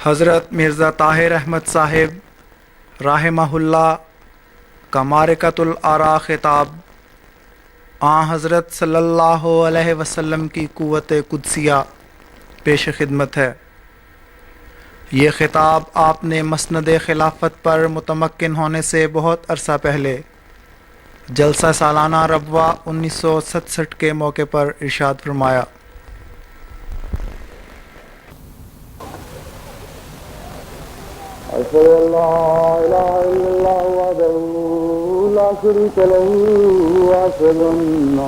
حضرت مرزا طاہر احمد صاحب رحمہ اللہ کا معرکۃ الآراء خطاب آن حضرت صلی اللہ علیہ وسلم کی قوت قدسیہ پیش خدمت ہے۔ یہ خطاب آپ نے مسند خلافت پر متمکن ہونے سے بہت عرصہ پہلے جلسہ سالانہ ربوہ 1967 کے موقع پر ارشاد فرمایا۔ أشهد أن لا إله إلا الله وحده لا شريك له وأشهد أن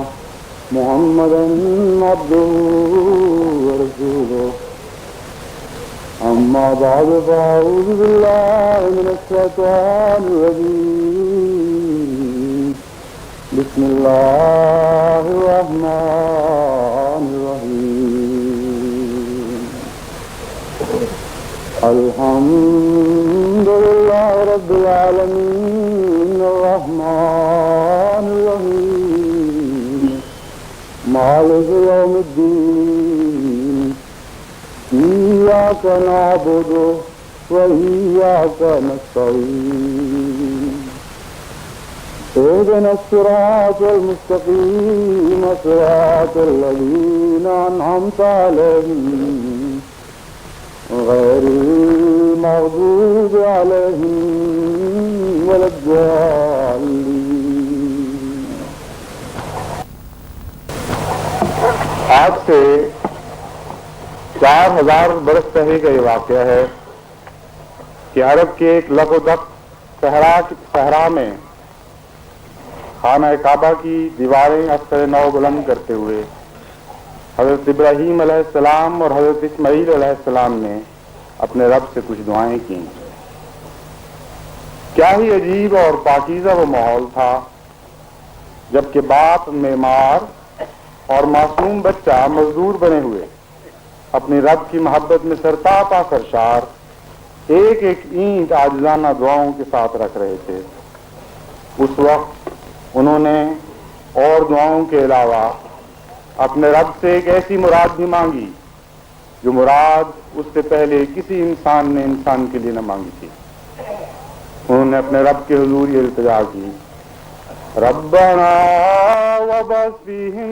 محمدا عبده ورسوله أما بعد فأعوذ بالله من الشيطان الرجيم بسم الله الرحمن الرحيم الحمد لله رب العالمين الرحمن الرحيم مالك يوم الدين إياك نعبد وإياك نستعين اهدنا الصراط المستقيم صراط الذين أنعمت عليهم غير المغضوب عليهم ولا الضالين۔ آج سے 4000 برس پہلے کا یہ واقعہ ہے کہ عرب کے ایک لگ و دق صحرا میں خانہ کعبہ کی دیواریں اثر نو بلند کرتے ہوئے حضرت ابراہیم علیہ السلام اور حضرت اسماعیل علیہ السلام نے اپنے رب سے کچھ دعائیں کیں۔ کیا ہی عجیب اور پاکیزہ وہ ماحول تھا جبکہ باپ معمار اور معصوم بچہ مزدور بنے ہوئے اپنی رب کی محبت میں سرتاپا سرشار ایک ایک اینٹ عاجزانہ دعاؤں کے ساتھ رکھ رہے تھے۔ اس وقت انہوں نے اور دعاؤں کے علاوہ اپنے رب سے ایک ایسی مراد بھی مانگی جو مراد اس سے پہلے کسی انسان نے انسان کے لیے نہ مانگی تھی۔ انہوں نے اپنے رب کے حضور یہ التجا کی، ربنا وابعث فیہم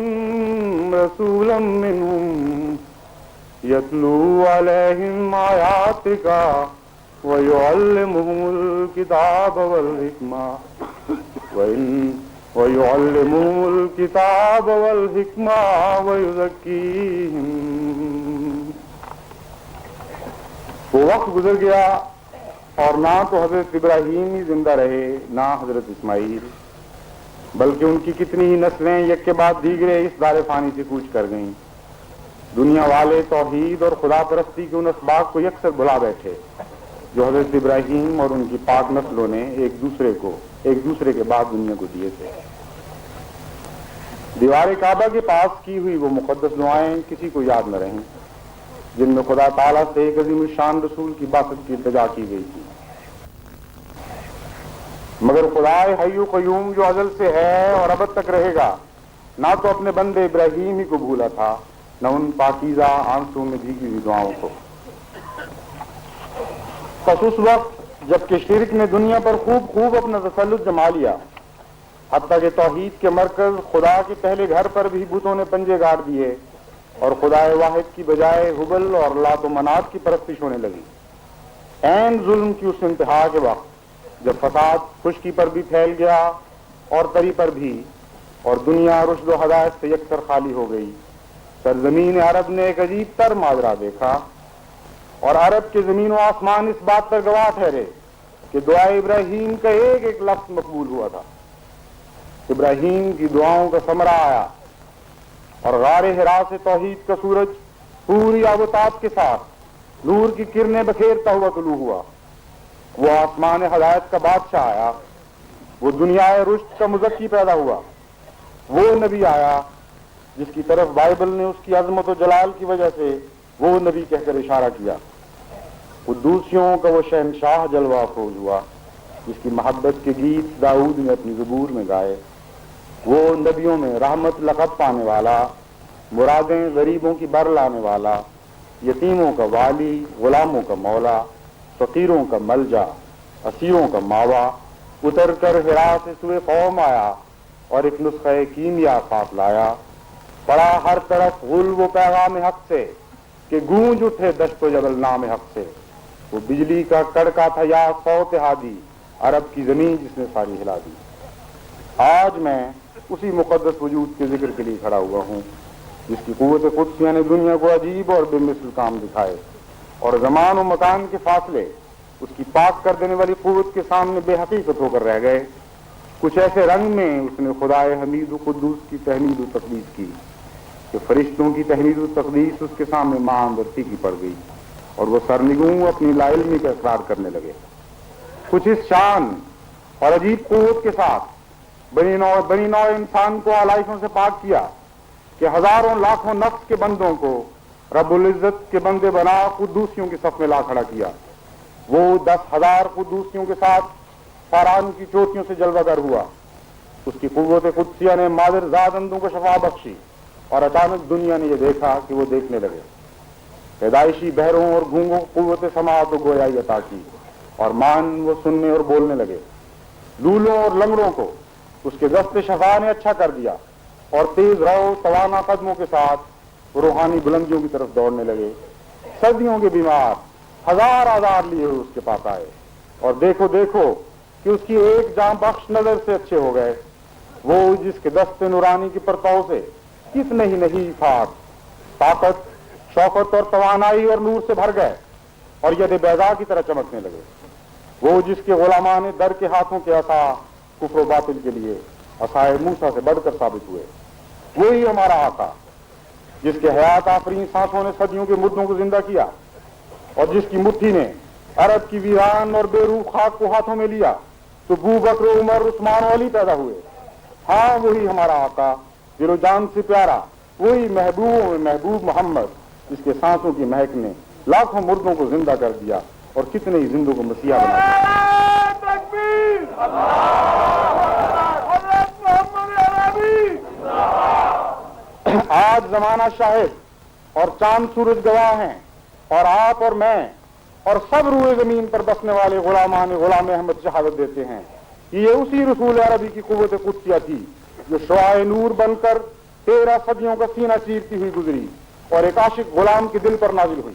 رسولا منہم یتلو علیہم آیاتک ویعلمہم الکتاب والحکمہ وَيُعَلِّمُهُ الْكِتَابَ وَالْحِكْمَةَ وَيُزَكِّيهِمْ۔ وہ وقت گزر گیا اور نہ تو حضرت ابراہیم ہی زندہ رہے نہ حضرت اسماعیل، بلکہ ان کی کتنی ہی نسلیں یک کے بعد دیگرے اس دار فانی سے کوچ کر گئیں۔ دنیا والے توحید اور خدا پرستی کے ان اسباق کو یکسر بھلا بیٹھے جو حضرت ابراہیم اور ان کی پاک نسلوں نے ایک دوسرے کے بعد دنیا کو دیے تھے۔ دیوار کعبہ کے پاس کی ہوئی وہ مقدس دعائیں کسی کو یاد نہ رہیں جن میں خدا تعالیٰ سے ایک عظیم الشان رسول کی بعثت کی التجا کی گئی تھی، مگر خدا حی و قیوم جو ازل سے ہے اور ابد تک رہے گا نہ تو اپنے بندے ابراہیم ہی کو بھولا تھا نہ ان پاکیزہ آنسوں میں بھیگی ہوئی دعاؤں کو۔ پس اس وقت جبکہ شرک نے دنیا پر خوب اپنا تسلط جما لیا، حتیٰ کہ توحید کے مرکز خدا کے پہلے گھر پر بھی بتوں نے پنجے گاڑ دیے اور خدا واحد کی بجائے حبل اور لات و منات کی پرستش ہونے لگی۔ عین ظلم کی اس انتہا کے وقت جب فساد خشکی پر بھی پھیل گیا اور تری پر بھی، اور دنیا رشد و ہدایت سے یکسر خالی ہو گئی، سرزمین عرب نے ایک عجیب تر ماجرا دیکھا، اور عرب کے زمین و آسمان اس بات پر گواہ ٹھہرے کہ دعائے ابراہیم کا ایک ایک لفظ مقبول ہوا تھا۔ ابراہیم کی دعاؤں کا ثمرہ آیا اور غار حرا سے توحید کا سورج پوری آب و تاب کے ساتھ نور کی کرنیں بکھیرتا ہوا طلوع ہوا۔ وہ آسمان ہدایت کا بادشاہ آیا، وہ دنیا رشد کا مزکی پیدا ہوا، وہ نبی آیا جس کی طرف بائبل نے اس کی عظمت و جلال کی وجہ سے وہ نبی کہہ کر اشارہ کیا۔ قدوسیوں کا وہ شہنشاہ جلوہ افروز ہوا جس کی محبت کے گیت داؤد نے اپنی زبور میں گائے۔ وہ نبیوں میں رحمت لقب پانے والا، مرادیں غریبوں کی بر لانے والا، یتیموں کا والی، غلاموں کا مولا، فقیروں کا ملجا، اسیروں کا ماوا، اتر کر ہرا سے سوئے قوم آیا اور ایک نسخہ کیمیا ساتھ لایا، پڑا ہر طرف غل و پیغام حق سے کہ گونج اٹھے دشت و جبل نام حق سے، وہ بجلی کا کڑکا تھا یا صوت ہادی، عرب کی زمین جس نے ساری ہلا دی۔ آج میں اسی مقدس وجود کے ذکر کے لیے کھڑا ہوا ہوں جس کی قوت قدسیہ نے دنیا کو عجیب اور بے مثل کام دکھائے، اور زمان و مکان کے فاصلے اس کی پاک کر دینے والی قوت کے سامنے بے حقیقت ہو کر رہ گئے۔ کچھ ایسے رنگ میں اس نے خدائے حمید و قدوس کی تحمید و تقدیس کی کہ فرشتوں کی تحمید و تقدیس اس کے سامنے معام و پھیکی پڑ گئی، اور وہ سرنگوں اپنی لا علمی کا اقرار کرنے لگے۔ کچھ اس شان اور عجیب قوت کے ساتھ بنی نوع انسان کو آلائشوں سے پاک کیا کہ ہزاروں لاکھوں نفس کے بندوں کو رب العزت کے بندے بنا قدوسیوں کے صف میں لا کھڑا کیا۔ وہ 10,000 قدوسیوں کے ساتھ فاران کی چوٹیوں سے جلوہ گر ہوا۔ اس کی قوت قدسیہ نے مادر زاد اندوں کو شفا بخشی، اور اچانک دنیا نے یہ دیکھا کہ وہ دیکھنے لگے۔ پیدائشی بہروں اور گونگوں کو قوت سماعت و گویائی عطا کی، اور مان وہ سننے اور بولنے لگے۔ لولوں اور لنگڑوں کو اس کے دست شفا نے اچھا کر دیا، اور تیز رو توانا قدموں کے ساتھ وہ روحانی بلندیوں کی طرف دوڑنے لگے۔ صدیوں کے بیمار ہزار آزار لیے ہوئے اس کے پاس آئے، اور دیکھو کہ اس کی ایک جاں بخش نظر سے اچھے ہو گئے۔ وہ جس کے دست نورانی کی پرتاؤ سے کتنے ہی نہیں فاق طاقت، شوقت اور توانائی اور نور سے بھر گئے اور ید بیضا کی طرح چمکنے لگے۔ وہ جس کے غلامان در کے ہاتھوں کے عصا کفر و باطل کے لیے عصائے موسیٰ سے بڑھ کر ثابت ہوئے۔ وہی ہمارا آقا جس کے حیات آفرین سانسوں نے صدیوں کے مردوں کو زندہ کیا، اور جس کی مٹھی نے عرب کی ویران اور بے روح خاک کو ہاتھوں میں لیا تو ابو بکر، عمر، عثمان و علی پیدا ہوئے۔ ہاں وہی ہمارا آقا دل و جان سے پیارا، وہی محبوب محمد جس کے سانسوں کی مہک نے لاکھوں مردوں کو زندہ کر دیا اور کتنے ہی زندوں کو مسیحا بنا دیا۔ آج زمانہ شاہد اور چاند سورج گواہ ہیں، اور آپ اور میں اور سب روئے زمین پر بسنے والے غلامان غلام احمد شہادت دیتے ہیں کہ یہ اسی رسول عربی کی قوت قدسیہ تھی جو شعاع نور بن کر 13 صدیوں کا سینہ چیرتی ہوئی گزری اور ایک عاشق غلام کے دل پر نازل ہوئی۔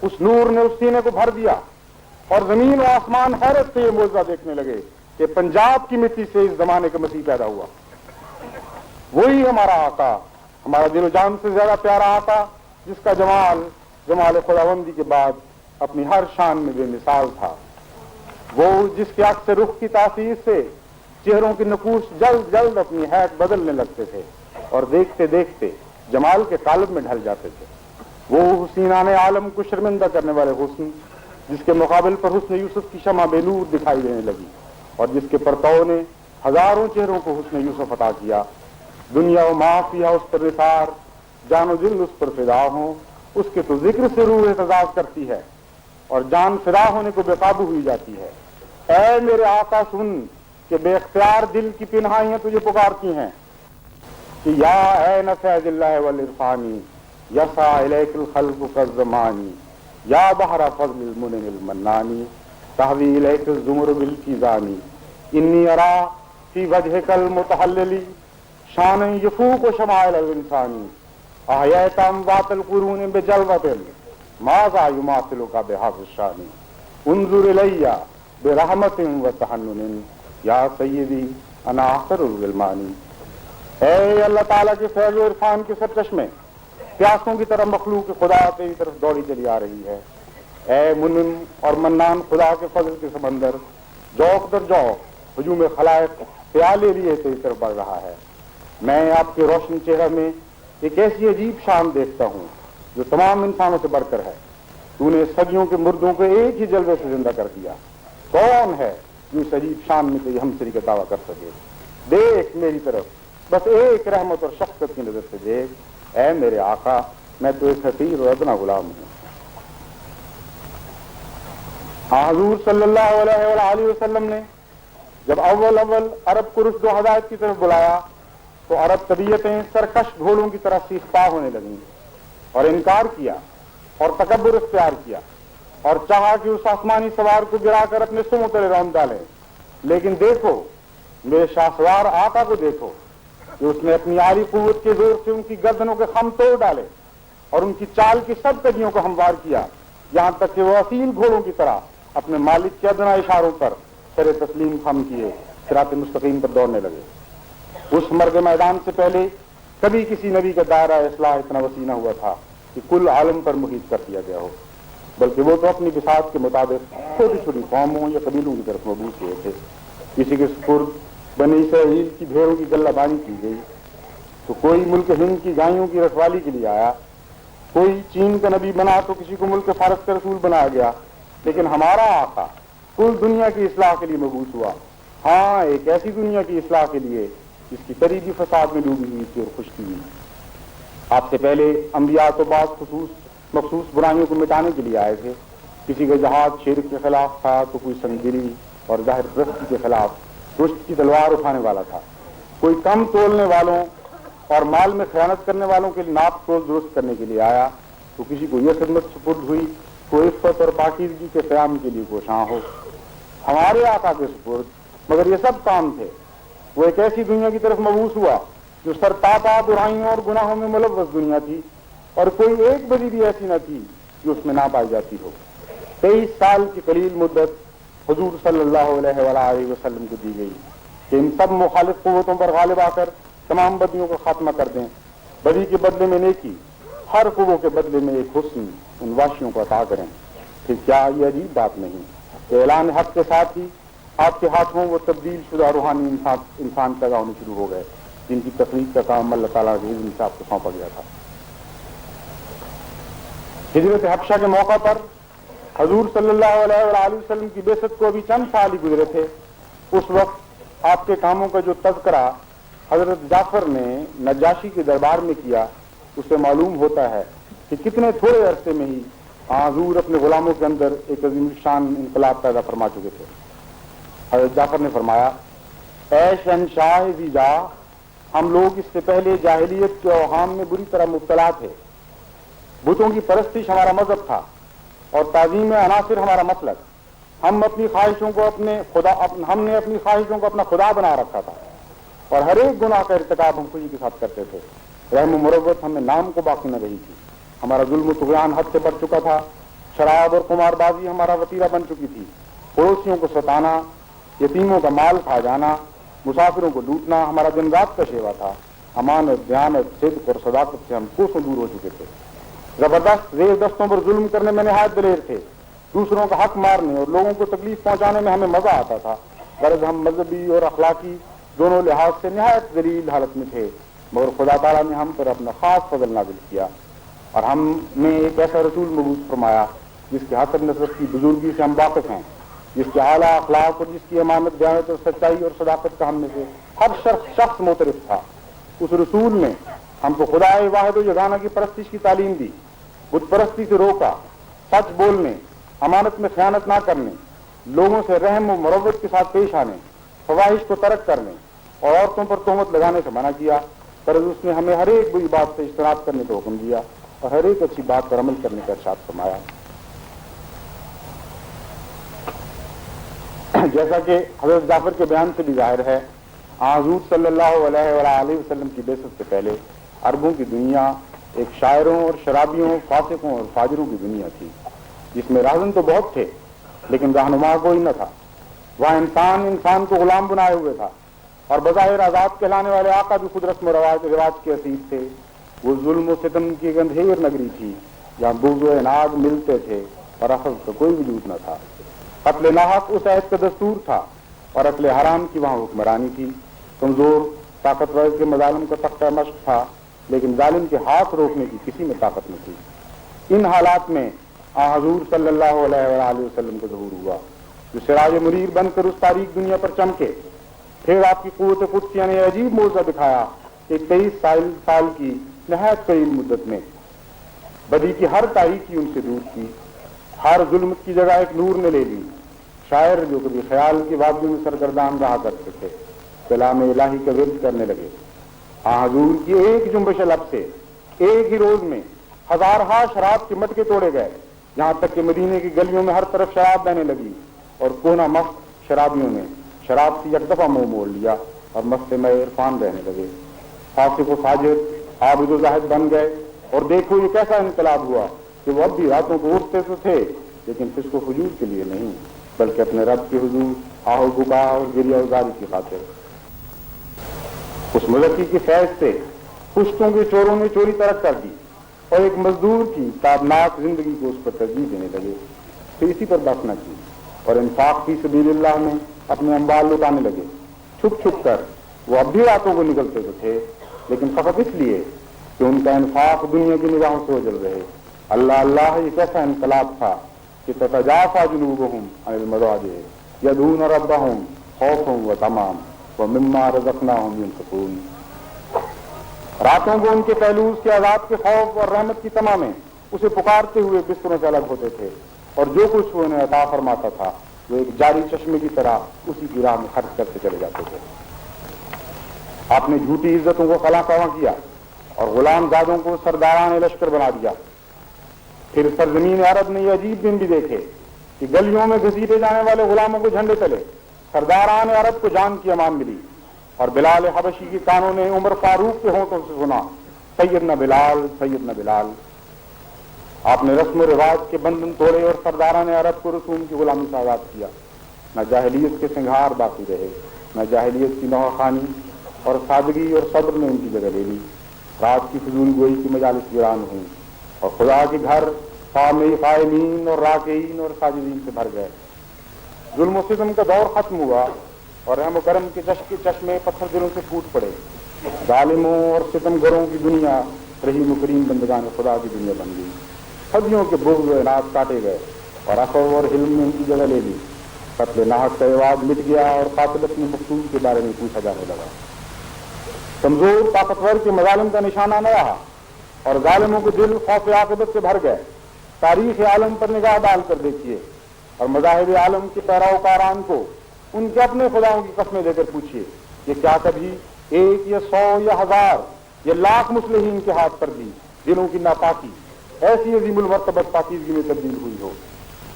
اس نور نے اس سینے کو بھر دیا، اور زمین و آسمان حیرت سے یہ معجزہ دیکھنے لگے کہ پنجاب کی مٹی سے اس زمانے کا مسیح پیدا ہوا۔ وہی ہمارا آقا، ہمارا دل و جان سے زیادہ پیارا آقا، جس کا جمال خداوندی کے بعد اپنی ہر شان میں بے مثال تھا۔ وہ جس کے عکس رخ کی تاثیر سے چہروں کی نقوش جلد جلد اپنی حیت بدلنے لگتے تھے اور دیکھتے دیکھتے جمال کے قالب میں ڈھل جاتے تھے۔ وہ حسینان عالم کو شرمندہ کرنے والے حسن جس کے مقابل پر حسن یوسف کی شمع بے نور دکھائی دینے لگی، اور جس کے پرتاؤ نے ہزاروں چہروں کو حسن یوسف عطا کیا۔ دنیا و معافیہ اس پر نثار، جان و دل اس پر فدا ہوں، اس کے تو ذکر سے روح اعتزاز کرتی ہے اور جان فدا ہونے کو بے قابو ہوئی جاتی ہے۔ اے میرے آقا سن کہ بے اختیار دل کی پنہائیاں تجھے پکارتی ہیں کہ یا عین فیض اللہ والعرفانی یسعی الیک الخلق کالزمانی، یا بحر فضل المنن المنانی تحوی الیک الزمر بالکیزانی، انی ارا فی وجہک المتحللی شان یفوق شمائل الانسانی، احییت اموات القرون بجلوۃ ماذا یماثلک بہذا الشان، انظر الی برحمت وتحنن یا سیدی انا آخر الغلمانی۔ اے اللہ تعالیٰ کے فیض و عرفان کے سرچشمے، پیاسوں کی طرح مخلوق خدا تیری طرف دوڑی چلی آ رہی ہے۔ اے منعم اور منان خدا کے فضل کے سمندر، ذوق در ذوق ہجوم خلائق پیالے لیے تیری طرف بڑھ رہا ہے۔ میں آپ کے روشن چہرہ میں ایک ایسی عجیب شان دیکھتا ہوں جو تمام انسانوں سے بڑھ کر ہے۔ تو نے صدیوں کے مردوں کو ایک ہی جلوے سے زندہ کر دیا۔ کون ہے جو اس عجیب شان میں کوئی ہمسری کا دعویٰ کر سکے؟ دیکھ میری طرف، بس ایک رحمت اور شفقت کی نظر سے دیکھ۔ اے میرے آقا، میں تو ایک حقیر اور ادنا غلام ہوں۔ حضور صلی اللہ علیہ وآلہ وسلم نے جب اول عرب کو رشد و ہدایت کی طرف بلایا تو عرب طبیعتیں سرکش گھوڑوں کی طرح سیخ پا ہونے لگیں اور انکار کیا، اور تکبر اختیار کیا اور چاہا کہ اس آسمانی سوار کو گرا کر اپنے سموں تلے رون ڈالے، لیکن دیکھو میرے شاہسوار آقا کو دیکھو کہ اس نے اپنی عالی قوت کے زور سے ان کی گردنوں کے خم توڑ ڈالے اور ان کی چال کی سب کڑیوں کو ہموار کیا، یہاں تک کہ وہ اصیل گھوڑوں کی طرح اپنے مالک کے ادنا اشاروں پر سر تسلیم خم کیے صراط مستقیم پر دوڑنے لگے۔ اس مرگ میدان سے پہلے کبھی کسی نبی کا دائرہ اصلاح اتنا وسیع نہ ہوا تھا کہ کل عالم پر محیط کر دیا گیا ہو، بلکہ وہ تو اپنی بساط کے مطابق چھوٹی چھوٹی قوموں یا قبیلوں کی طرف مبعوث ہوئے تھے۔ کسی کے سپرد بنی اسرائیل کی بھیڑوں کی غلہ بانی کی گئی تو کوئی ملک ہند کی گایوں کی رکھوالی کے لیے آیا، کوئی چین کا نبی بنا تو کسی کو ملک فارس کا رسول بنایا گیا، لیکن ہمارا آقا کل دنیا کی اصلاح کے لیے مبعوث ہوا، ہاں ایک ایسی دنیا کی اصلاح کے لیے جس کی قریبی فساد میں ڈوبی ہوئی تھی اور خشکی ہوئی۔ آپ سے پہلے انبیاء تو بعض مخصوص برائیوں کو مٹانے کے لیے آئے تھے، کسی کا جہاد شرک کے خلاف تھا تو کوئی سنگری اور ظاہر پرستی کے خلاف رشت کی تلوار اٹھانے والا تھا، کوئی کم تولنے والوں اور مال میں خیانت کرنے والوں کے لیے ناپ تول درست کرنے کے لیے آیا، تو کسی کو یہ خدمت سپرد ہوئی کوئی عفت اور پاکیزگی کے قیام کے لیے کوشاں ہو۔ ہمارے آقا کے سپرد مگر یہ سب کام تھے، وہ ایک ایسی دنیا کی طرف مبعوث ہوا جو سرتاپا برائیوں اور گناہوں میں ملوث دنیا تھی، اور کوئی ایک بلی بھی ایسی نہ تھی جو اس میں نہ پائی جاتی ہو۔ 23 سال کی قلیل مدت حضور صلی اللہ علیہ وآلہ وسلم کو دی گئی کہ ان سب مخالف قوتوں پر غالب آ کر تمام بدیوں کو خاتمہ کر دیں، بدی کے بدلے میں نیکی، ہر قوت کے بدلے میں ایک حسن ان واشیوں کو عطا کریں۔ پھر کیا یہ عجیب بات نہیں کہ اعلان حق کے ساتھ ہی آپ کے ہاتھوں وہ تبدیل شدہ روحانی انسان پیدا ہونے شروع ہو گئے جن کی تخلیق کا کام اللہ تعالیٰ کے اذن سے آپ کو سونپا گیا تھا۔ ہجرت حبشہ کے موقع پر حضور صلی اللہ علیہ وآلہ وسلم کی بعثت کو ابھی چند سال ہی گزرے تھے۔ اس وقت آپ کے کاموں کا جو تذکرہ حضرت جعفر نے نجاشی کے دربار میں کیا، اس سے معلوم ہوتا ہے کہ کتنے تھوڑے عرصے میں ہی حضور اپنے غلاموں کے اندر ایک عظیم شان انقلاب پیدا فرما چکے تھے۔ حضرت جعفر نے فرمایا، اے شہنشاہ ذی جاہ، ہم لوگ اس سے پہلے جاہلیت کے اوہام میں بری طرح مبتلا تھے۔ بتوں کی پرستش ہمارا مذہب تھا اور تعظیم عناصر ہمارا مسلک۔ ہم نے اپنی خواہشوں کو اپنا خدا بنا رکھا تھا اور ہر ایک گناہ کا ارتکاب ہم خوشی کے ساتھ کرتے تھے۔ رحم و مروت ہمیں نام کو باقی نہ رہی تھی۔ ہمارا ظلم و طغیان حد سے بڑھ چکا تھا، شراب اور قمار بازی ہمارا وتیرہ بن چکی تھی، پڑوسیوں کو ستانا، یتیموں کا مال کھا جانا، مسافروں کو لوٹنا ہمارا دن رات کا شیوا تھا۔ امانت، دیانت، صدق اور صداقت سے ہم کوسوں دور ہو چکے تھے۔ زبردست زیر دستوں پر ظلم کرنے میں نہایت دلیر تھے، دوسروں کا حق مارنے اور لوگوں کو تکلیف پہنچانے میں ہمیں مزہ آتا تھا۔ غرض ہم مذہبی اور اخلاقی دونوں لحاظ سے نہایت ذلیل حالت میں تھے، مگر خدا تعالیٰ نے ہم پر اپنا خاص فضل نازل کیا اور ہم نے ایک ایسا رسول مبعوث فرمایا جس کے حسب نسب کی بزرگی سے ہم واقف ہیں، جس کے اعلیٰ اخلاق اور جس کی امانت، دیانت اور سچائی اور صداقت کا ہم میں سے ہر شخص معترف تھا۔ اس رسول نے ہم کو خدا واحد و یگانہ کی پرستش کی تعلیم دی، بت پرستی سے روکا، سچ بولنے، امانت میں خیانت نہ کرنے، لوگوں سے رحم و مروت کے ساتھ پیش آنے، فواہش کو ترک کرنے اور عورتوں پر تہمت لگانے سے منع کیا۔ پر اس نے ہمیں ہر ایک بری بات سے اجتناب کرنے کا حکم دیا اور ہر ایک اچھی بات پر عمل کرنے کا ارشاد فرمایا۔ جیسا کہ حضرت جعفر کے بیان سے بھی ظاہر ہے، حضور صلی اللہ علیہ وآلہ وسلم کی بعثت سے پہلے عربوں کی دنیا ایک شاعروں اور شرابیوں، فاسقوں اور فاجروں کی دنیا تھی، جس میں راہزن تو بہت تھے لیکن رہنما کوئی نہ تھا۔ وہاں انسان کو غلام بنائے ہوئے تھا اور بظاہر آزاد کہلانے والے آقا بھی خود رسم و رواج کے اسیر تھے۔ وہ ظلم و ستم کی ایک اندھیر نگری تھی جہاں بغض و عناد ملتے تھے اور اخذ کا کوئی وجود نہ تھا۔ قتل ناحق اس عہد کا دستور تھا اور اکل حرام کی وہاں حکمرانی تھی۔ کمزور طاقتور کے مظالم کا تختہ مشق تھا لیکن ظالم کے ہاتھ روکنے کی کسی میں طاقت نہ تھی۔ ان حالات میں حضور صلی اللہ علیہ وآلہ وسلم کا ظہور ہوا جو سراج منیر بن کر اس تاریک دنیا پر چمکے۔ پھر آپ کی قوت قدسیہ نے عجیب معجزہ دکھایا کہ 23 سال کی نہایت قلیل مدت میں بدی کی ہر تاریکی ان سے دور کی، ہر ظلم کی جگہ ایک نور نے لے لی۔ شاعر جو کبھی خیال کی وادیوں میں سرگردان رہا کرتے تھے کلام الہی کا ورد کرنے لگے۔ حضور کی ایک جنبش لب سے ایک ہی روز میں ہزارہا شراب کے مٹکے توڑے گئے، یہاں تک کہ مدینے کی گلیوں میں ہر طرف شراب بہنے لگی، اور کونا مست شرابیوں نے شراب سے یک دفعہ منہ موڑ لیا اور مست میں عرفان رہنے لگے۔ فاسق و فاجر عابد و زاہد بن گئے، اور دیکھو یہ کیسا انقلاب ہوا کہ وہ اب بھی راتوں کو اٹھتے تو تھے، لیکن فسق و فجور کے لیے نہیں، بلکہ اپنے رب کے حضور آہ و بکا اور گریہ وزاری کی خاطر۔ اس مزکی کی فیض سے پشتوں کے چوروں نے چوری ترک کر دی، اور ایک مزدور کی تابناک زندگی کو اس پر ترجیح دینے لگے، پھر اسی پر بس نہ کی، اور انفاق فی سبیل اللہ میں اپنے اموال لٹانے لگے۔ چھپ چھپ کر وہ اب بھی راتوں کو نکلتے تو تھے، لیکن فقط اس لیے کہ ان کا انفاق دنیا کی نگاہوں سے اوجھل رہے۔ اللہ اللہ، یہ کیسا انقلاب تھا کہ تتجافا جنوبہم عن المضاجع یدعون ربہم خوفا وطمعا ومما رزقناہم ينفقون۔ راتوں کو ان کے پہلو اس کے عذاب کے خوف اور رحمت کی تما میں اسے پکارتے ہوئے بستروں سے الگ ہوتے تھے، اور جو کچھ وہ انہیں عطا فرماتا تھا وہ ایک جاری چشمے کی طرح اسی کی راہ میں خرچ کرتے چلے جاتے تھے۔ آپ نے جھوٹی عزتوں کو خلا خواہ کیا اور غلام زادوں کو سرداران لشکر بنا دیا۔ پھر سرزمین عرب نے یہ عجیب دن بھی دیکھے کہ گلیوں میں گھسیٹے جانے والے غلاموں کو جھنڈے چلے، سرداران عرب کو جان کی امان ملی، اور بلال حبشی کے کانوں نے عمر فاروق کے ہونٹوں سے سنا، سیدنا بلال، سیدنا بلال۔ آپ نے رسم و رواج کے بندھن توڑے اور سرداران عرب کو رسوم کی غلامی سے آزاد کیا۔ نہ جاہلیت کے سنگھار باقی رہے، نہ جاہلیت کی نوح خوانی، اور سادگی اور صبر نے ان کی جگہ لے لی۔ رات کی فضول گوئی کی مجالس ویران ہوئی، اور خدا کے گھر قائمین قائمین اور راکعین اور ساجدین سے بھر گئے۔ ظلم و ستم کا دور ختم ہوا، اور رحم و کرم کے چشمے پتھر دلوں سے پھوٹ پڑے۔ ظالموں اور ستم گروں کی دنیا رحیم و کریم بندگان خدا کی دنیا بن گئی۔ صدیوں کے بغض و عناد کاٹے گئے، اور عفو اور حلم نے ان کی جگہ لے لی۔ قتل ناحق کا رواج مٹ گیا، اور قاتل اپنے مقتول کے بارے میں پوچھا جانے لگا۔ کمزور طاقتور کے مظالم کا نشانہ نہ رہا، اور ظالموں کے دل خوف عاقبت سے بھر گئے۔ تاریخ عالم پر نگاہ ڈال کر دیکھیے، اور مذاہب عالم کے پیروکاران کو ان کے اپنے خداؤں کی قسمیں دے کر پوچھیے کہ کیا کبھی 1 یا 100 یا 1000 یا لاکھ مصلحین کے ہاتھ پر بھی دلوں کی ناپاکی ایسی عظیم المرتبت پاکیزگی میں تبدیل ہوئی ہو؟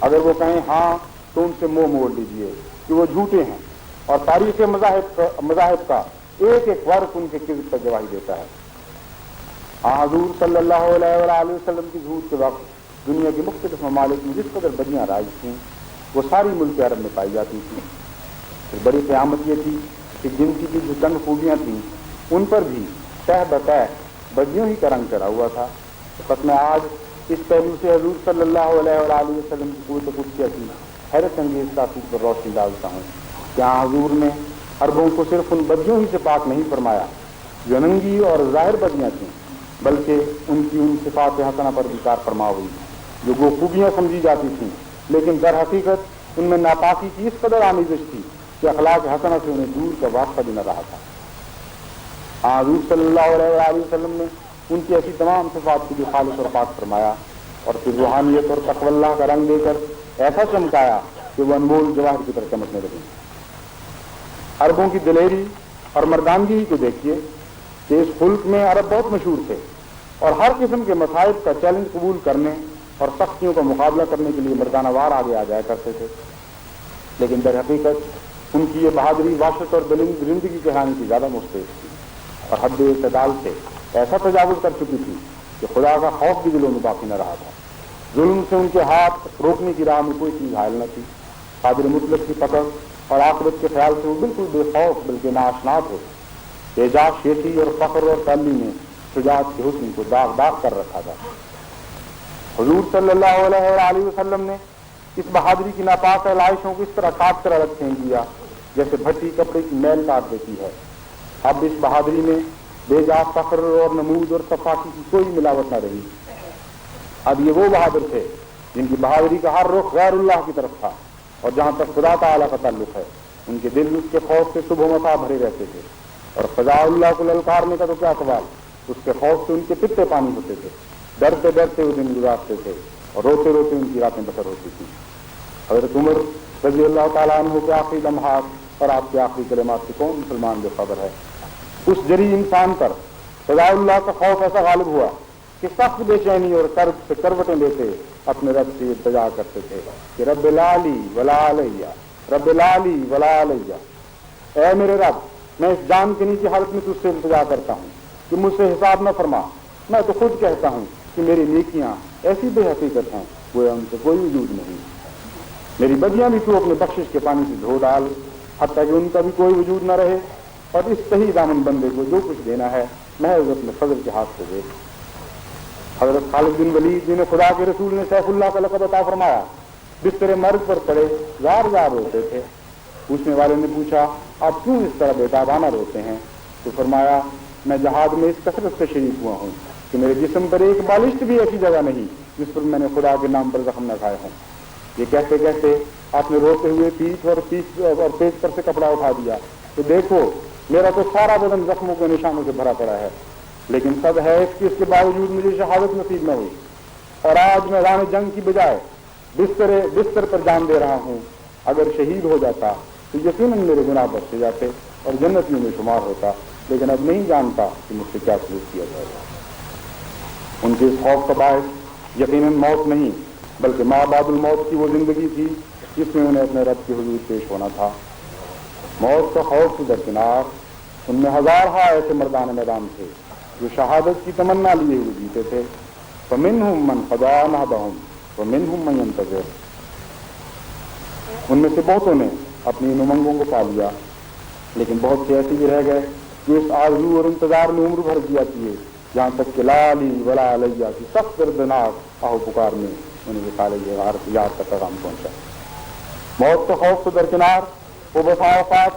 اگر وہ کہیں ہاں تو ان سے منہ موڑ لیجیے کہ وہ جھوٹے ہیں، اور تاریخ مذاہب کا ایک ایک ورق ان کے کذب پر گواہی دیتا ہے۔ حضور صلی اللہ علیہ وآلہ وسلم کی ظہور کے وقت دنیا کے مختلف ممالک میں جس قدر بدیاں رائج تھیں وہ ساری ملک عرب میں پائی جاتی تھیں۔ پھر بڑی قیامت یہ تھی کہ گنتی کی جو چند خوبیاں تھیں ان پر بھی تہ بتہ بدیوں ہی کا رنگ چڑھا ہوا تھا۔ ختم آج اس پہلو سے حضور صلی اللہ علیہ وآلہ وسلم کی قوت قدسیہ کی حیرت انگیز تاثیر پر روشنی ڈالتا ہوں کہ حضور نے عربوں کو صرف ان بدیوں ہی سے پاک نہیں فرمایا جو ننگی اور ظاہر بدیاں تھیں، بلکہ ان کی ان صفات حسنہ پر بھی کار فرما ہوئی جو وہ خوبیاں سمجھی جاتی تھیں، لیکن در حقیقت ان میں ناپاکی کی اس قدر آمیزش تھی کہ اخلاق حسنہ سے انہیں دور کا واسطہ بھی نہ رہا تھا۔ حضور صلی اللہ علیہ وآلہ وسلم نے ان کی ایسی تمام صفات کو بھی خالص اور پاک فرمایا، اور پھر روحانیت اور تقوی اللہ کا رنگ دے کر ایسا چمکایا کہ وہ انمول جواہر کی طرح چمکنے لگے۔ عربوں کی دلیری اور مردانگی کو دیکھیے کہ اس ملک میں عرب بہت مشہور تھے، اور ہر قسم کے مصائب کا چیلنج قبول کرنے اور سختیوں کا مقابلہ کرنے کے لیے مردانہ وار آگے آ جایا کرتے تھے، لیکن در حقیقت ان کی یہ بہادری وحشت اور درندگی کہانی کی زیادہ مستحق تھی، اور حد اعتدال سے ایسا تجاوز کر چکی تھی کہ خدا کا خوف بھی دلوں میں باقی نہ رہا تھا۔ ظلم سے ان کے ہاتھ روکنے کی راہ میں کوئی چیز حائل نہ تھی۔ قادر مطلق کی پکڑ اور عاقبت کے خیال سے وہ بالکل بے خوف بلکہ ناآشنا تھے۔ اعجاز شیخی اور فخر اور تعلی نے شجاعت کے حسن کو داغ داغ کر رکھا تھا۔ حضور صلی اللہ علیہ وآلہ وسلم نے اس بہادری کی ناپاک علائشوں کو اس طرح کاٹ کر الگ پھینک دیا جیسے بھٹی کپڑے کی میل کاٹ دیتی ہے۔ اب اس بہادری میں بے جا فخر اور نمود اور صفاقی کی کوئی ملاوٹ نہ رہی۔ اب یہ وہ بہادر تھے جن کی بہادری کا ہر رخ غیر اللہ کی طرف تھا، اور جہاں تک خدا تعالیٰ کا تعلق ہے ان کے دل اس کے خوف سے صبح و مساء بھرے رہتے تھے، اور فضاء اللہ کو للکارنے کا تو کیا سوال، اس کے خوف سے ان کے پتے پانی ہوتے تھے، ڈرتے ڈرتے وہ دن گزارتے تھے اور روتے روتے ان کی راتیں بسر ہوتی تھیں۔ حضرت عمر رضی اللہ تعالیٰ عنہ کے آخری لمحات اور آپ کے آخری کلمات سے کون مسلمان بے خبر ہے؟ اس جری انسان پر فضاء اللہ کا خوف ایسا غالب ہوا کہ سخت بے چینی اور کرب سے کروٹیں لیتے اپنے رب سے التجا کرتے تھے کہ رب لالی ولا علیہ، رب لالی ولا علیہ، اے میرے رب میں اس جان کے نیچے حالت میں تجھ سے التجا کرتا ہوں کہ مجھ سے حساب نہ فرما، میں تو خود کہتا ہوں کہ میری نیکیاں ایسی بے حقیقت ہیں گویا ان سے کوئی وجود نہیں، میری بدیاں بھی تو اپنے بخشش کے پانی سے دھو ڈال حتیٰ کہ ان کا بھی کوئی وجود نہ رہے، اور اس صحیح دامن بندے کو جو کچھ دینا ہے محض اپنے فضل کے ہاتھ سے دے۔ حضرت خالد بن ولید جنہیں خدا کے رسول نے سیف اللہ کا لقب عطا فرمایا بستر مرگ پر پڑے زار زار روتے تھے۔ پوچھنے والے نے پوچھا آپ کیوں اس طرح بیتابانہ روتے ہیں؟ تو فرمایا میں جہاد میں اس کثرت سے شریک ہوا ہوں کہ میرے جسم پر ایک بالشت بھی ایسی جگہ نہیں جس پر میں نے خدا کے نام پر زخم نہ کھائے ہوں۔ یہ کہتے کہتے آپ نے روتے ہوئے پیٹھ اور پیٹ پر سے کپڑا اٹھا دیا تو دیکھو میرا تو سارا بدن زخموں کے نشانوں سے بھرا پڑا ہے، لیکن سب ہے اس کے باوجود مجھے شہادت نصیب نہ ہوئی، اور آج میدان جنگ کی بجائے بستر پر جان دے رہا ہوں۔ اگر شہید ہو جاتا تو یقیناً میرے گناہ بخشے جاتے اور جنتیوں میں شمار ہوتا، لیکن اب نہیں جانتا کہ مجھ سے کیا سلوک کیا جائے گا۔ ان کے اس خوف کا باعث یقیناً موت نہیں بلکہ ما بعد الموت کی وہ زندگی تھی جس میں انہیں اپنے رب کے حضور پیش ہونا تھا۔ موت کا خوف سے درکنار ان میں ہزارہا ایسے مردان میدان تھے جو شہادت کی تمنا لیے ہوئے جیتے تھے۔ فمنہم من قضی نحبہم ومنہم من ینتظر، ان میں سے بہتوں نے اپنی ان امنگوں کو پا لیا، لیکن بہت سے ایسے بھی رہ گئے جو اس آرزو اور انتظار میں عمر بھر جاتی ہے، جہاں تک کہ لا علی ولا علیہ کی سخت دردناک آہو پکار میں انہیں وصال یاد کا پیغام پہنچا۔ موت کا خوف تو درکنار وہ بسا اوقات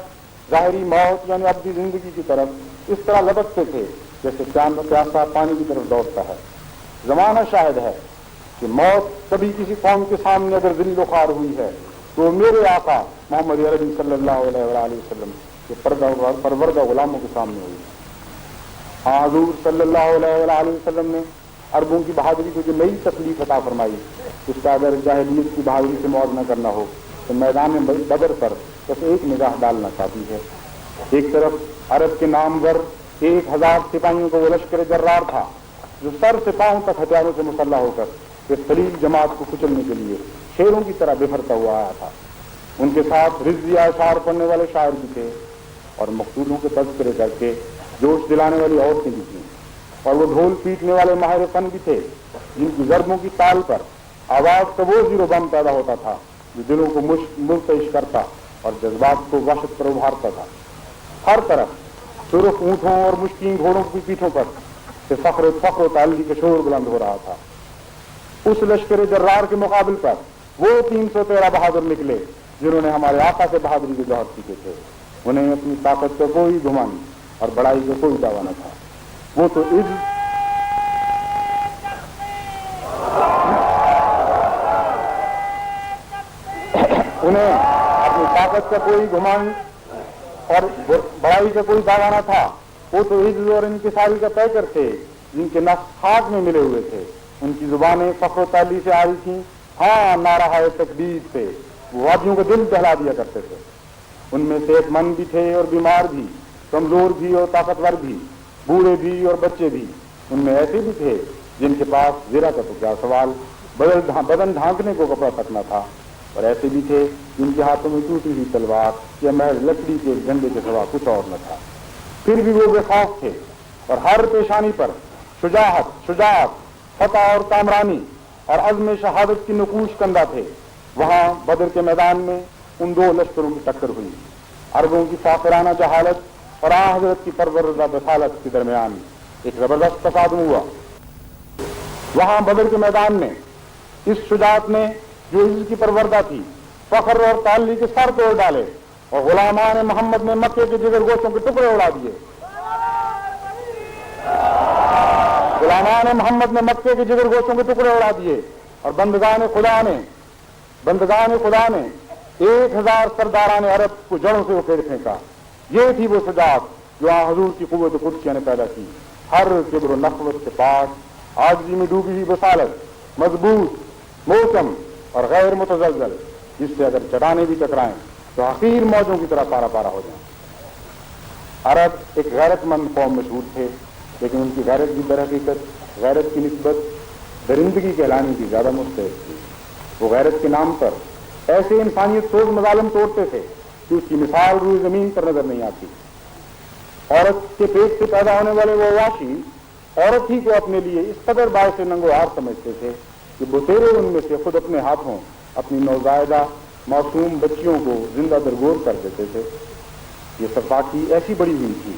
ظاہری موت یعنی ابدی زندگی کی طرف اس طرح لپکتے تھے جیسے پیاسا پانی کی طرف دوڑتا ہے۔ زمانہ شاہد ہے کہ موت کبھی کسی قوم کے سامنے اگر ذلیل و خوار ہوئی ہے تو میرے آقا محمد عربی صلی اللہ علیہ وآلہ وسلم کے پروردہ غلاموں کے سامنے ہوئی۔ حضور صلی اللہ علیہ وآلہ وسلم نے عربوں کی بہادری کو جو نئی تکلیف عطا فرمائی اس کا اگر جاہلیت کی بہادری سے موازنہ کرنا ہو تو میدان بدر پر بس ایک نگاہ ڈالنا کافی ہے۔ ایک طرف عرب کے نامور 1000 سپاہیوں کو وہ لشکر جرار تھا جو سر سے پاؤں تک ہتھیاروں سے مسلح ہو کر اس خلیل جماعت کو کچلنے کے لیے شیروں کی طرح بفرتا ہوا آیا تھا۔ ان کے ساتھ رضیہ اشعار پڑھنے والے شاعر بھی تھے اور مقتولوں کے تذکرے کر کے جوش دلانے والی عورتیں بھی تھیں، اور وہ ڈھول پیٹنے والے ماہر فن بھی تھے جن کی ضربوں کی تال پر آواز کا وہ زیر و بم پیدا ہوتا تھا جو دلوں کو ملتعش کرتا اور جذبات کو وحشت پر ابھارتا تھا۔ ہر طرف سرخ اونٹوں اور مشکین گھوڑوں کی پیٹھوں پر سے فخر و تعلی کا شور بلند ہو رہا تھا۔ اس لشکر جرار کے مقابل پر وہ 313 بہادر نکلے جنہوں نے ہمارے آقا سے بہادری کے جوہر سیکھے تھے۔ انہیں اپنی طاقت کا کوئی گمان اور بڑائی کا کوئی دعویٰ نہ تھا۔ وہ تو انہیں اپنی طاقت کا کوئی گمان اور بڑائی کا کوئی دعویٰ نہ تھا۔ وہ تو عجز اور انکساری کا پیکر تھے جن کے نفس خاک میں ملے ہوئے تھے۔ ان کی زبانیں فخر و تعلی سے آ رہی تھیں، ہاں نعرہ تکبیر سے وہ وادیوں کا دل دہلا دیا کرتے تھے۔ ان میں صحت مند بھی تھے اور بیمار بھی، کمزور بھی اور طاقتور بھی، بوڑھے بھی اور بچے بھی۔ ان میں ایسے بھی تھے جن کے پاس زرہ کا تو کیا سوال، بدن ڈھانکنے کو کپڑا تک نہ تھا، اور ایسے بھی تھے جن کے ہاتھوں میں ٹوٹی ہوئی تلوار یا محض لکڑی کے ڈنڈے کے سوا کچھ اور نہ تھا۔ پھر بھی وہ بے خوف تھے اور ہر پیشانی پر شجاعت، فتح اور کامرانی اور عزم شہادت کی نقوش کندہ تھے۔ وہاں بدر کے میدان میں ان دو لشکروں کی ٹکر ہوئی، عربوں کی فاخرانہ جہالت اور آن حضرت کی پروردہ بصالت کے درمیان ایک زبردست تصادم ہوا۔ وہاں بدر کے میدان میں اس شجاعت نے جو عز کی پروردہ تھی فخر اور تعلی کے سر توڑ ڈالے، اور غلامان محمد نے مکے کے جگر گوشوں کے ٹکڑے اڑا دیے۔ غلامان محمد نے مکے کے جگر گوشوں کے ٹکڑے اڑا دیے، اور بندگان خدا نے 1000 سرداران عرب کو جڑوں سے اکھیڑ پھینکا۔ یہ تھی وہ شجاعت جو حضور کی قوت قدسیہ نے پیدا کی۔ ہر کبر و نخوت سے پاک، عاجزی میں ڈوبی ہوئی بصالت، مضبوط، محکم اور غیر متزلزل، جس سے اگر چٹانیں بھی ٹکرائیں تو حقیر موجوں کی طرح پارا پارا ہو جائیں۔ عرب ایک غیرت مند قوم مشہور تھے، لیکن ان کی غیرت بھی در حقیقت غیرت کی نسبت درندگی کہلانے کی زیادہ مستحق تھی۔ وہ غیرت کے نام پر ایسے انسانیت سوز مظالم توڑتے تھے کہ اس کی مثال روئے زمین پر نظر نہیں آتی۔ عورت کے پیٹ سے پیدا ہونے والے وہ واشی عورت ہی کو اپنے لیے اس قدر باعث ننگوہار سمجھتے تھے کہ بتیرے ان میں سے خود اپنے ہاتھوں اپنی نوزائیدہ معصوم بچیوں کو زندہ درگور کر دیتے تھے۔ یہ سفاکی ایسی بڑی ہوئی تھی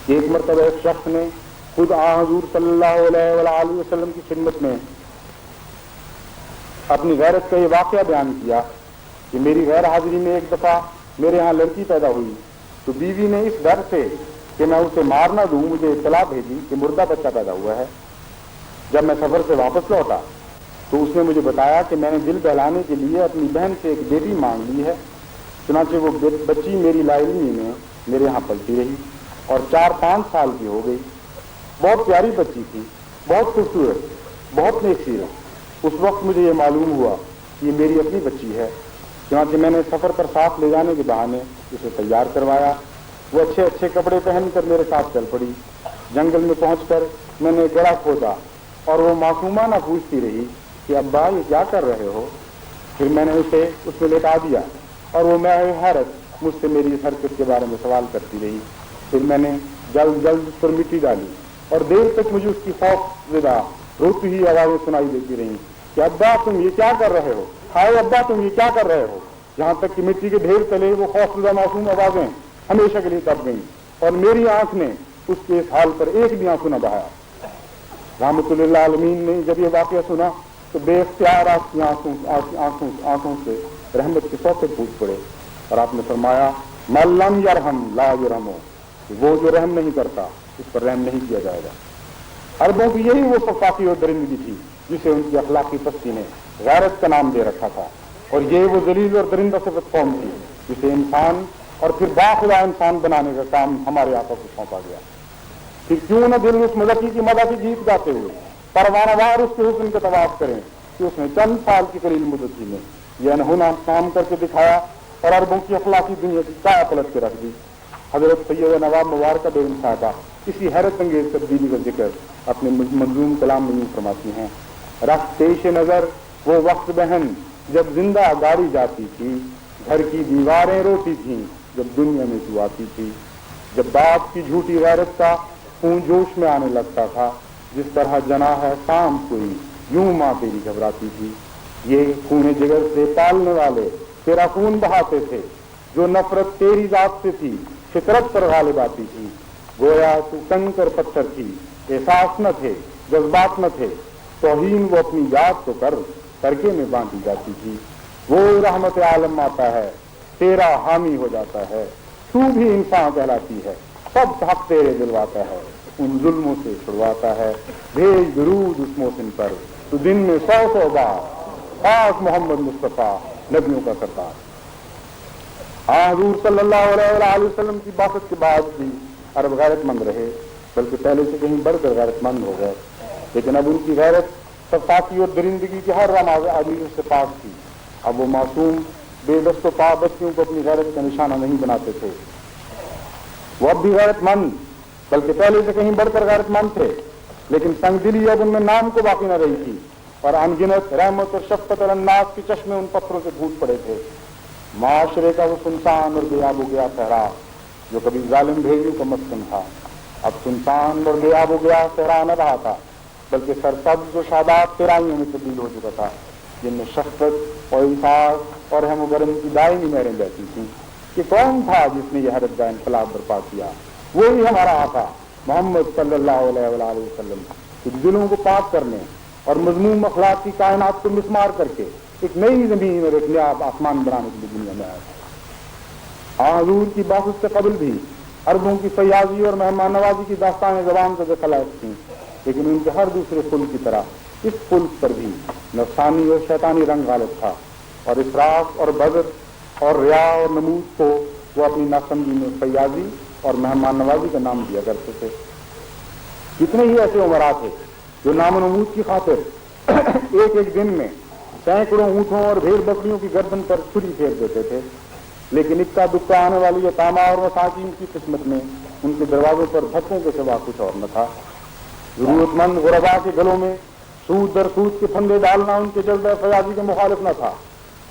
کہ ایک مرتبہ ایک شخص نے خود حضور صلی اللہ علیہ وآلہ وسلم کی خدمت میں اپنی غیرت کا یہ واقعہ بیان کیا کہ میری غیر حاضری میں ایک دفعہ میرے ہاں لڑکی پیدا ہوئی تو بیوی نے اس ڈر سے کہ میں اسے مار نہ دوں مجھے اطلاع بھیجی کہ مردہ بچہ پیدا ہوا ہے۔ جب میں سفر سے واپس لوٹا تو اس نے مجھے بتایا کہ میں نے دل بہلانے کے لیے اپنی بہن سے ایک بیٹی مانگ لی ہے۔ چنانچہ وہ بچی میری لا علمی میں میرے یہاں پلتی رہی اور 4-5 سال کی ہو گئی۔ بہت پیاری بچی تھی، بہت خوبصورت، بہت نیک سیرت۔ اس وقت مجھے یہ معلوم ہوا کہ یہ میری اپنی بچی ہے۔ چنانچہ میں نے سفر پر ساتھ لے جانے کے بہانے اسے تیار کروایا۔ وہ اچھے اچھے کپڑے پہن کر میرے ساتھ چل پڑی۔ جنگل میں پہنچ کر میں نے گڑھا کھودا اور وہ معصومانہ پوچھتی رہی کہ ابا یہ کیا کر رہے ہو؟ پھر میں نے اسے اس میں لٹا دیا اور وہ میں حیرت مجھ سے میری اس حرکت کے بارے میں سوال کرتی رہی۔ پھر میں نے جلد جلد اس پر مٹی ڈالی اور دیر تک مجھے اس کی خوف زدہ روتی ہوئی آوازیں سنائی دیتی رہیں کہ ابا تم یہ کیا کر رہے ہو؟ ہائے ابا تم یہ کیا کر رہے ہو؟ یہاں تک کہ مٹی کے ڈھیر تلے وہ خوف زدہ معصوم آوازیں ہمیشہ کے لیے دب گئیں اور میری آنکھ نے اس کے اس حال پر ایک بھی آنسو نہ بہایا۔ رحمت اللہ عالمین نے جب یہ واقعہ سنا تو بے اختیار آپ کی آنکھوں سے رحمت کے سوتے پھوٹ پڑے اور آپ نے فرمایا من لم یرحم لا یرحمو، وہ جو رحم نہیں کرتا اس پر رحم نہیں کیا جائے گا۔ عربوں کی یہی وہ صفاقی اور درندگی تھی جسے ان کی اخلاقی پستی نے غیرت کا نام دے رکھا تھا، اور یہ وہ ذلیل اور درندہ صفت قوم تھی جسے انسان اور پھر باخدا انسان بنانے کا کام ہمارے آقا کو سونپا گیا۔ پھر کیوں نہ دل اس مذہبی کی مدح کی گیت گاتے ہوئے پروانہ وار اس کے حسن کا طواف کریں کہ اس نے چند سال کی قلیل مدت ہی میں یہ انہونا کام کر کے دکھایا اور عربوں کی اخلاقی دنیا کی کایا پلٹ کے رکھ دی۔ حضرت سید نواب مبارکہ بیگم صاحبہ اسی حیرت انگیز تبدیلی کا ذکر اپنے منظوم کلام میں یوں فرماتی ہیں: رکھ پیش نظر وہ وقت بہن جب زندہ گاڑی جاتی تھی، گھر کی دیواریں روتی تھیں جب دنیا میں تو آتی تھی، جب باپ کی جھوٹی غیرت کا خون جوش میں آنے لگتا تھا، جس طرح جنا ہے شام کوئی یوں ماں تیری گھبراتی تھی۔ یہ خون جگر سے پالنے والے تیرا خون بہاتے تھے، جو نفرت تیری ذات سے تھی فطرت پر غالب آتی تھی۔ گویا تو کنکر پتھر تھی، احساس نہ تھے جذبات نہ تھے، توہین وہ اپنی یاد تو کرکے میں باندھی جاتی تھی۔ وہ رحمت عالم آتا ہے تیرا حامی ہو جاتا ہے، تو بھی انسان کہلاتی ہے، سب حق تیرے دلواتا ہے، ان ظلموں سے چھڑواتا ہے۔ بھیج درود اس محسن پر تو دن میں 100 بار، خاص محمد مصطفیٰ نبیوں کا سردار۔ حضور صلی اللہ علیہ وآلہ وسلم کی بعثت کے بعد بھی عرب غیرت مند رہے، بلکہ پہلے سے کہیں بڑھ کر غیرت مند ہو گئے، لیکن اب ان کی غیرت صفاقی اور درندگی کی ہر آدمی سے پاک تھی۔ اب وہ معصوم بے دست و پا بچیوں کو اپنی غیرت کا نشانہ نہیں بناتے تھے۔ وہ اب بھی غیرت مند بلکہ پہلے سے کہیں بڑھ کر غیرت مند تھے، لیکن سنگ دلی اب ان میں نام کو باقی نہ رہی تھی، اور انگنت رحمت اور شفقت اور الناس کے چشمے ان پتھروں سے پھوٹ پڑے تھے۔ معاشرے کا وہ سنسان اور بے آب و گیا صحرا جو کبھی ظالم بھیڑیوں کا مسکن تھا، اب سنسان اور بے آب و گیا صحرا نہ رہا تھا، بلکہ سرسبز و شاداب ترائیوں میں تبدیل ہو چکا تھا، جن میں شفقت اور انصاف اور رحم و کرم کی دائمی نہریں بہتی تھیں۔ کہ کون تھا جس نے یہ حیرت کا انقلاب برپا کیا؟ وہی ہمارا آقا محمد صلی اللہ علیہ وآلہ وسلم، کہ دلوں کو پاک کرنے اور مذموم اخلاق کی کائنات کو مسمار کر کے ایک نئی زمین اور ایک نیا آسمان بنانے کے لیے دنیا میں آیا۔ حضور کی بعثت سے قبل بھی عربوں کی فیاضی اور مہمان نوازی کی داستانیں زبان سے خلائق تھیں، لیکن ان کے ہر دوسرے خلق کی طرح اس خلق پر بھی نفسانی اور شیطانی رنگ غالب تھا، اور اسراف اور بذر اور ریا اور نمود کو وہ اپنی ناسمجھی میں فیاضی اور مہمان نوازی کا نام دیا کرتے تھے۔ کتنے ہی ایسے عمرا تھے جو نام و نمود کی خاطر ایک دن میں سینکڑوں اونٹوں اور بھیڑ بکریوں کی گردن پر چھری پھیر دیتے تھے، لیکن اکا دکا آنے والی یتاما اور مساکین کی قسمت میں ان کے دروازوں پر بھتوں کے سوا کچھ اور نہ تھا۔ ضرورت مند غربا کے گلوں میں سود در سود کے پھندے ڈالنا ان کے جذبہ فیاضی کے مخالف نہ تھا،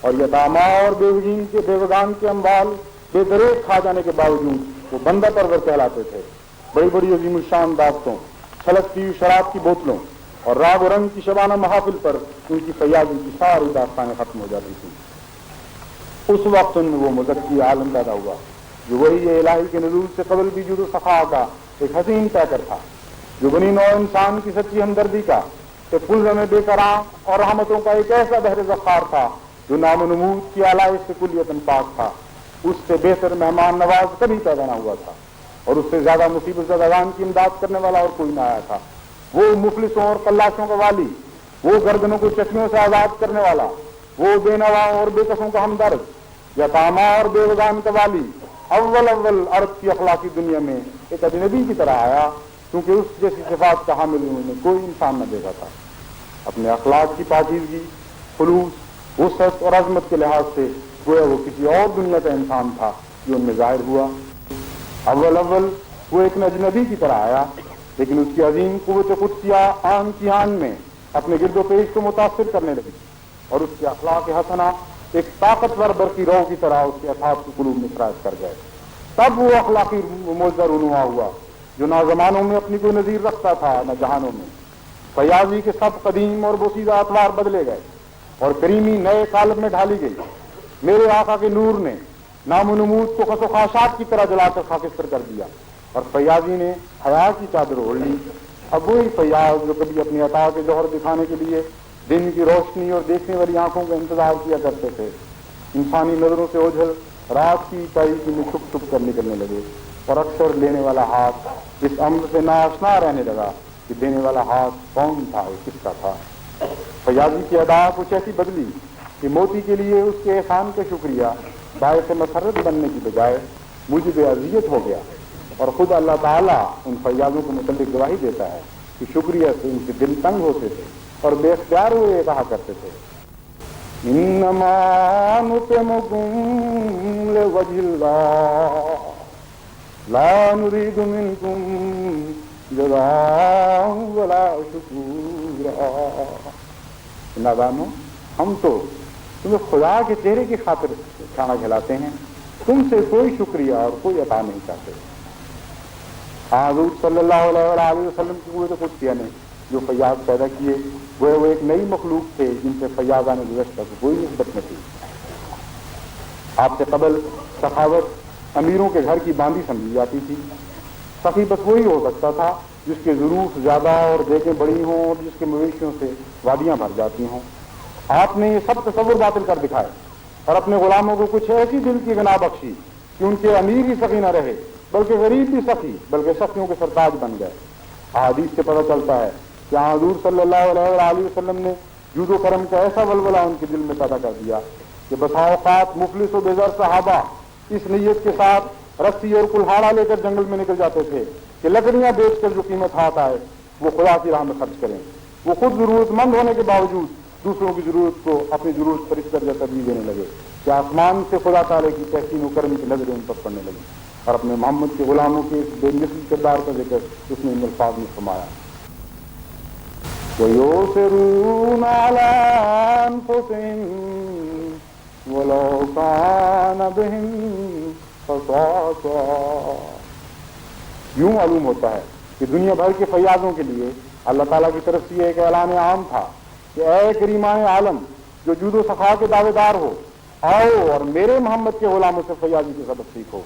اور یتاما اور بیوگان کے اموال بے دریغ کھا جانے کے باوجود وہ بندہ پرور کہلاتے تھے۔ بڑی بڑی عظیم الشان دعوتوں، چھلکتی ہوئی شراب کی بوتلوں اور راگ و رنگ کی شبانہ محافل پر ان کی فیاضی کی ساری داستانیں ختم ہو جاتی تھیں۔ اس وقت ان میں وہ مزکی عالم پیدا ہوا جو وہی الہی کے نزول سے قبل بھی جود و سخا کا ایک حسین پیکر تھا، جو بنی نوع انسان کی سچی ہمدردی کا ایک پلزم بے قرار اور رحمتوں کا ایک ایسا بحر ذخار تھا جو نام و نمود کی آلائش سے کلیتاً پاک تھا۔ اس سے بہتر مہمان نواز کبھی پیدا نہ ہوا تھا، اور اس سے زیادہ مصیبت زدگان کی امداد کرنے والا اور کوئی نہ آیا تھا۔ وہ مفلسوں اور قلاشوں کا والی، وہ گردنوں کو چٹنیوں سے آزاد کرنے والا، وہ بے نواؤں اور بے کسوں کا ہمدرد، یتاما اور بیوگان کا والی، اول عرب کی اخلاقی دنیا میں ایک اجنبی کی طرح آیا، کیونکہ اس جیسی صفات کا حامل انہوں نے کوئی انسان نہ دیکھا تھا۔ اپنے اخلاق کی پاکیزگی، خلوص، وسعت اور عظمت کے لحاظ سے گویا وہ کسی اور دنیا کا انسان تھا جو ان میں ظاہر ہوا۔ اول وہ ایک اجنبی کی طرح آیا، لیکن اس کی عظیم قوت قدسیہ آن کی آن میں اپنے گرد و پیش کو متاثر کرنے لگی، اور اس کے اخلاق حسنہ ایک طاقتور برقی رو کی طرح اس کے اصحاب کے قلوب میں سرایت کر گئے۔ تب وہ اخلاقی معجزہ رونما ہوا جو نہ زمانوں میں اپنی کوئی نظیر رکھتا تھا نہ جہانوں میں۔ فیاضی کے سب قدیم اور بوسیدہ اطوار بدلے گئے اور کریمی نئے قالب میں ڈھالی گئی۔ میرے آقا کے نور نے نام و نمود کو خس و خاشاک کی طرح جلا کر خاکستر کر دیا، اور فیاضی نے حیا کی چادر اوڑھ لی۔ اب وہی فیاض جو کبھی اپنی عطا کے جوہر دکھانے کے لیے دن کی روشنی اور دیکھنے والی آنکھوں کا انتظار کیا کرتے تھے، انسانی نظروں سے اوجھل رات کی تاریکی میں چھپ چھپ کر نکلنے لگے، اور اکثر لینے والا ہاتھ اس امر سے ناآشنا رہنے لگا کہ دینے والا ہاتھ کون تھا اور کس کا تھا۔ فیاضی کی ادا کچھ ایسی بدلی کہ موتی کے لیے اس کے احسان کا شکریہ باعث مسرت بننے کی بجائے موجب اذیت ہو گیا، اور خود اللہ تعالیٰ ان فیاضوں کو متعلق گواہی دیتا ہے کہ شکریہ سے ان کے دل تنگ ہوتے تھے اور بے اختیار ہوئے کہا کرتے تھے، انما نطعمکم لوجہ اللہ لا نريد منكم جزاء ولا شکورا۔ نادانو، ہم تو تمہیں خدا کے چہرے کی خاطر کھانا کھلاتے ہیں، تم سے کوئی شکریہ اور کوئی عطا نہیں چاہتے۔ حضور صلی اللہ علیہ وسلم کی قوت قدسیہ نے جو فیاض پیدا کیے وہ ایک نئی مخلوق تھے جن سے فیاضان گزشتہ کو کوئی نسبت نہ تھی۔ آپ سے قبل سخاوت امیروں کے گھر کی باندھی سمجھی جاتی تھی۔ سخی بس وہی ہو سکتا تھا جس کے ظروف زیادہ اور دیکھیں بڑی ہوں اور جس کے مویشیوں سے وادیاں بھر جاتی ہوں۔ آپ نے یہ سب تصور باطل کر دکھائے اور اپنے غلاموں کو کچھ ایسی دل کی غنا بخشی کہ ان کے امیر ہی سخی نہ رہے بلکہ غریب بھی سخی، بلکہ سخیوں کے سرتاج بن گئے۔ احادیث سے پتہ چلتا ہے کہ حضور صلی اللہ علیہ وسلم نے جود و کرم کا ایسا ولولہ ان کے دل میں پیدا کر دیا کہ بسا اوقات مفلس و بےزر صحابہ اس نیت کے ساتھ رسی اور کلہاڑا لے کر جنگل میں نکل جاتے تھے کہ لکڑیاں بیچ کر جو قیمت ہاتھ آئے وہ خدا کی راہ میں خرچ کریں۔ وہ خود ضرورت مند ہونے کے باوجود دوسروں کی ضرورت کو اپنی ضرورت پر اس درجہ ترجیح دینے لگے کہ آسمان سے خدا تعالیٰ کی تحسین و کرم کی نظریں ان پر پڑنے لگی، اور اپنے محمد کے غلاموں کے اس بے مثل کردار کا ذکر اس نے ان الفاظ میں فرمایا، وَيُؤْثِرُونَ عَلَىٰ أَنفُسِهِمْ وَلَوْ كَانَ بِهِمْ خَصَاصَةٌ۔ یوں معلوم ہوتا ہے کہ دنیا بھر کے فیاضوں کے لیے اللہ تعالیٰ کی طرف سے یہ ایک اعلان عام تھا کہ اے کریمان عالم جو جود و سخا کے دعوے دار ہو، آؤ اور میرے محمد کے غلاموں سے فیاضی کے سبق سیکھو،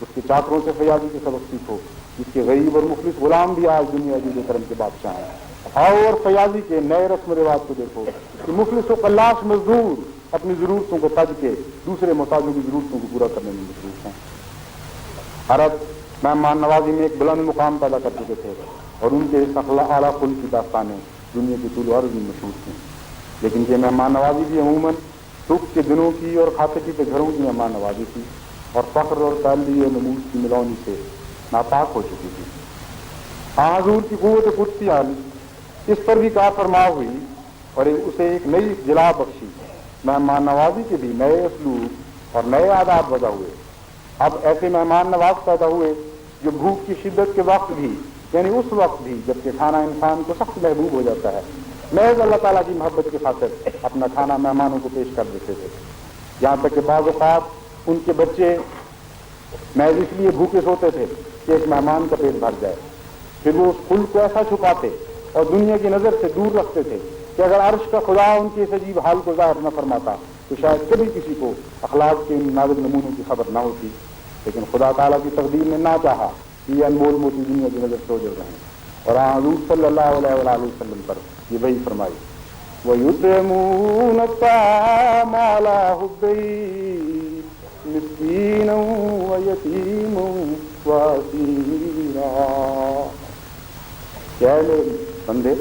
اس کے چاکروں سے فیاضی کے سبق سیکھو، جس کے غریب اور مخلص غلام بھی آج دنیا جود و کرم کے بادشاہ ہیں۔ آؤ اور فیاضی کے نئے رسم و رواج کو دیکھو کہ مخلص و قلاش مزدور اپنی ضرورتوں کو تج کے دوسرے محتاجوں کی ضرورتوں کو پورا کرنے میں مصروف ہیں۔ عرب مہمان نوازی میں ایک بلند مقام پیدا کر چکے تھے اور ان کے اس اعلیٰ خلق کی داستانیں دنیا کی طول و عرض میں مشہور تھیں، لیکن یہ مہمان نوازی بھی عموماً سکھ کے دنوں کی اور خاطری کے گھروں کی مہمان نوازی تھی، اور فخر اور تعلی اور نمود کی ملونی سے ناپاک ہو چکی تھی۔ حضور کی قوت قدسیہ اس پر بھی کار فرما ہوئی اور اسے ایک نئی جلا بخشی، مہمان نوازی کے بھی نئے اسلوب اور نئے آداب وضع ہوئے۔ اب ایسے مہمان نواز پیدا ہوئے جو بھوک کی شدت کے وقت بھی یعنی اس وقت بھی جبکہ کھانا انسان کو سخت محبوب ہو جاتا ہے، محض اللہ تعالیٰ کی محبت کی خاطر اپنا کھانا مہمانوں کو پیش کر دیتے تھے، یہاں تک کہ بعض اوقات ان کے بچے محض اس لیے بھوکے سوتے تھے کہ ایک مہمان کا پیٹ بھر جائے، پھر وہ اس پھول کو ایسا چھپاتے اور دنیا کی نظر سے دور رکھتے تھے کہ اگر عرش کا خدا ان کے اس عجیب حال کو ظاہر نہ فرماتا تو شاید کبھی کسی کو اخلاق کے ان نازک نمونوں کی خبر نہ ہوتی، لیکن خدا تعالیٰ کی تقدیر نے نہ چاہا کہ یہ انمول موتی دنیا کی نظر سے اوجھل رہیں، اور حضور صلی اللہ علیہ وآلہ وسلم پر یہ وحی فرمائی، وَيُطْعِمُونَ الطَّعَامَ عَلَىٰ حُبِّهِ مِسْكِينًا وَيَتِيمًا وَأَسِيرًا۔ کیا ہے بندے،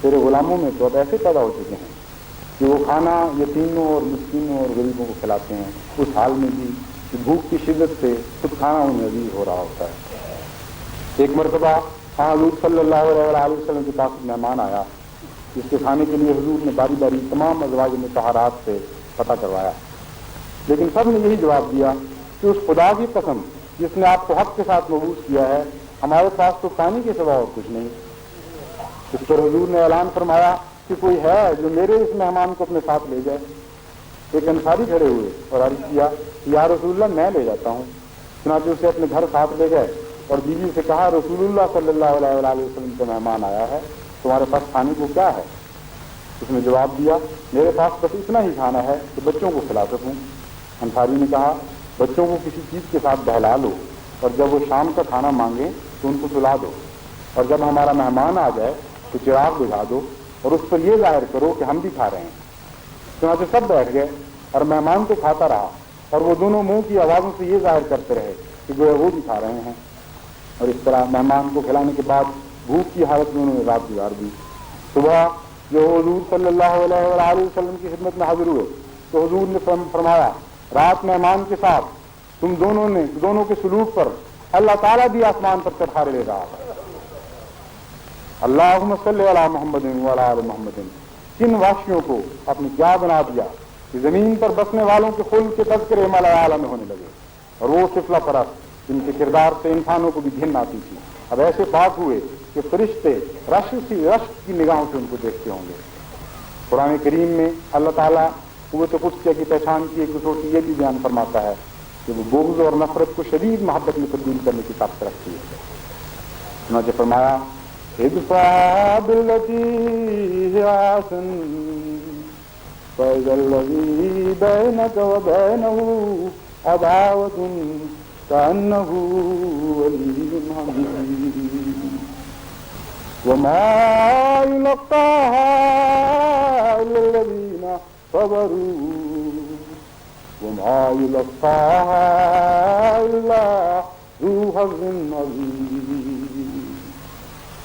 تیرے غلاموں میں تو اب ایسے پیدا ہو چکے ہیں کہ وہ کھانا یتیموں اور مسکینوں اور غریبوں کو کھلاتے ہیں، اس حال میں بھی کہ بھوک کی شدت سے خود کھانا انہیں عزیز ہو رہا ہوتا ہے۔ ایک مرتبہ حضور صلی اللہ علیہ وسلم کے پاس مہمان آیا جس کے کھانے کے لیے حضور نے باری باری تمام ازواج مطہرات سے پتہ کروایا، لیکن سب نے یہی جواب دیا کہ اس خدا کی قسم جس نے آپ کو حق کے ساتھ مبعوث کیا ہے، ہمارے پاس تو پانی کے سوا اور کچھ نہیں۔ اس پر حضور نے اعلان فرمایا کہ کوئی ہے جو میرے اس مہمان کو اپنے ساتھ لے جائے۔ ایک انصاری کھڑے ہوئے اور عرض کیا یا رسول اللہ میں لے جاتا ہوں، چنانچہ اسے اپنے گھر ساتھ لے گئے اور بیوی سے کہا رسول اللہ صلی اللہ علیہ وآلہ وسلم کا مہمان آیا ہے، تمہارے پاس کھانے کو کیا ہے؟ اس نے جواب دیا میرے پاس بس اتنا ہی کھانا ہے کہ بچوں کو کھلا سکوں۔ انصاری نے کہا بچوں کو کسی چیز کے ساتھ بہلا لو اور جب وہ شام کا کھانا مانگیں تو ان کو سلا دو، اور جب ہمارا مہمان آ جائے تو چراغ بجھا دو اور اس پر یہ ظاہر کرو کہ ہم بھی کھا رہے ہیں۔ چنانچہ سب بیٹھ گئے اور مہمان تو کھاتا رہا اور وہ دونوں منہ کی آوازوں سے یہ ظاہر کرتے رہے کہ گویا وہ بھی کھا رہے ہیں، اور اس طرح مہمان کو کھلانے کے بعد بھوک کی حالت میں انہوں نے رات گزار دی۔ صبح جو حضور صلی اللہ علیہ وآلہ وسلم کی خدمت میں حاضر ہوئے تو حضور نے فرمایا رات مہمان کے ساتھ تم دونوں کے سلوک پر اللہ تعالیٰ بھی آسمان پر چرخارے لے رہا ہے۔ اللہم صلی علی محمد وعلی آل محمد، کن وحشیوں کو اپنی کیا بنا دیا کہ زمین پر بسنے والوں کے خلق کے تذکرے مالا اعلیٰ میں ہونے لگے، اور وہ سفلہ پرست جن کے کردار سے انسانوں کو بھی گھن آتی تھی اب ایسے پاک ہوئے کہ فرشتے رشک کی نگاہوں سے ان کو دیکھتے ہوں گے۔ قرآن کریم میں اللہ تعالیٰ قوت قدسیہ کی پہچان کی ایک خصوصی یہ بھی بیان فرماتا ہے کہ وہ بغض اور نفرت کو شدید محبت میں تبدیل کرنے کی طاقت رکھتی ہے۔ چنانچہ فرمایا ادفع بالتي هي احسن فاذا الذي بينك وبينه عداوة كأنه ولي حميم وما يلقاها إلا الذين صبروا وما يلقاها إلا ذو حظ عظيم۔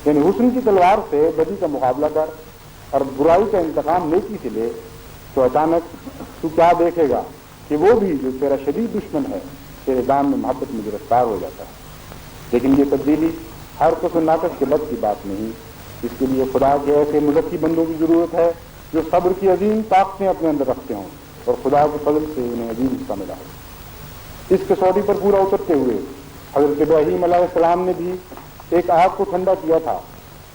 یعنی حسن کی تلوار سے بدی کا مقابلہ کر اور برائی کا انتقام نیکی سے لے تو اچانک تو کیا دیکھے گا کہ وہ بھی جو تیرا شدید دشمن ہے تیرے دام میں محبت میں گرفتار ہو جاتا ہے۔ لیکن یہ تبدیلی ہر کس و ناقص کے بد کی بات نہیں، اس کے لیے خدا کے ایسے مزکی بندوں کی ضرورت ہے جو صبر کی عظیم طاقتیں اپنے اندر رکھتے ہوں اور خدا کے فضل سے انہیں عظیم حصہ ملا ہو۔ اس کسوٹی پر پورا اترتے ہوئے حضرت ابراہیم علیہ السلام نے بھی ایک آگ کو ٹھنڈا کیا تھا،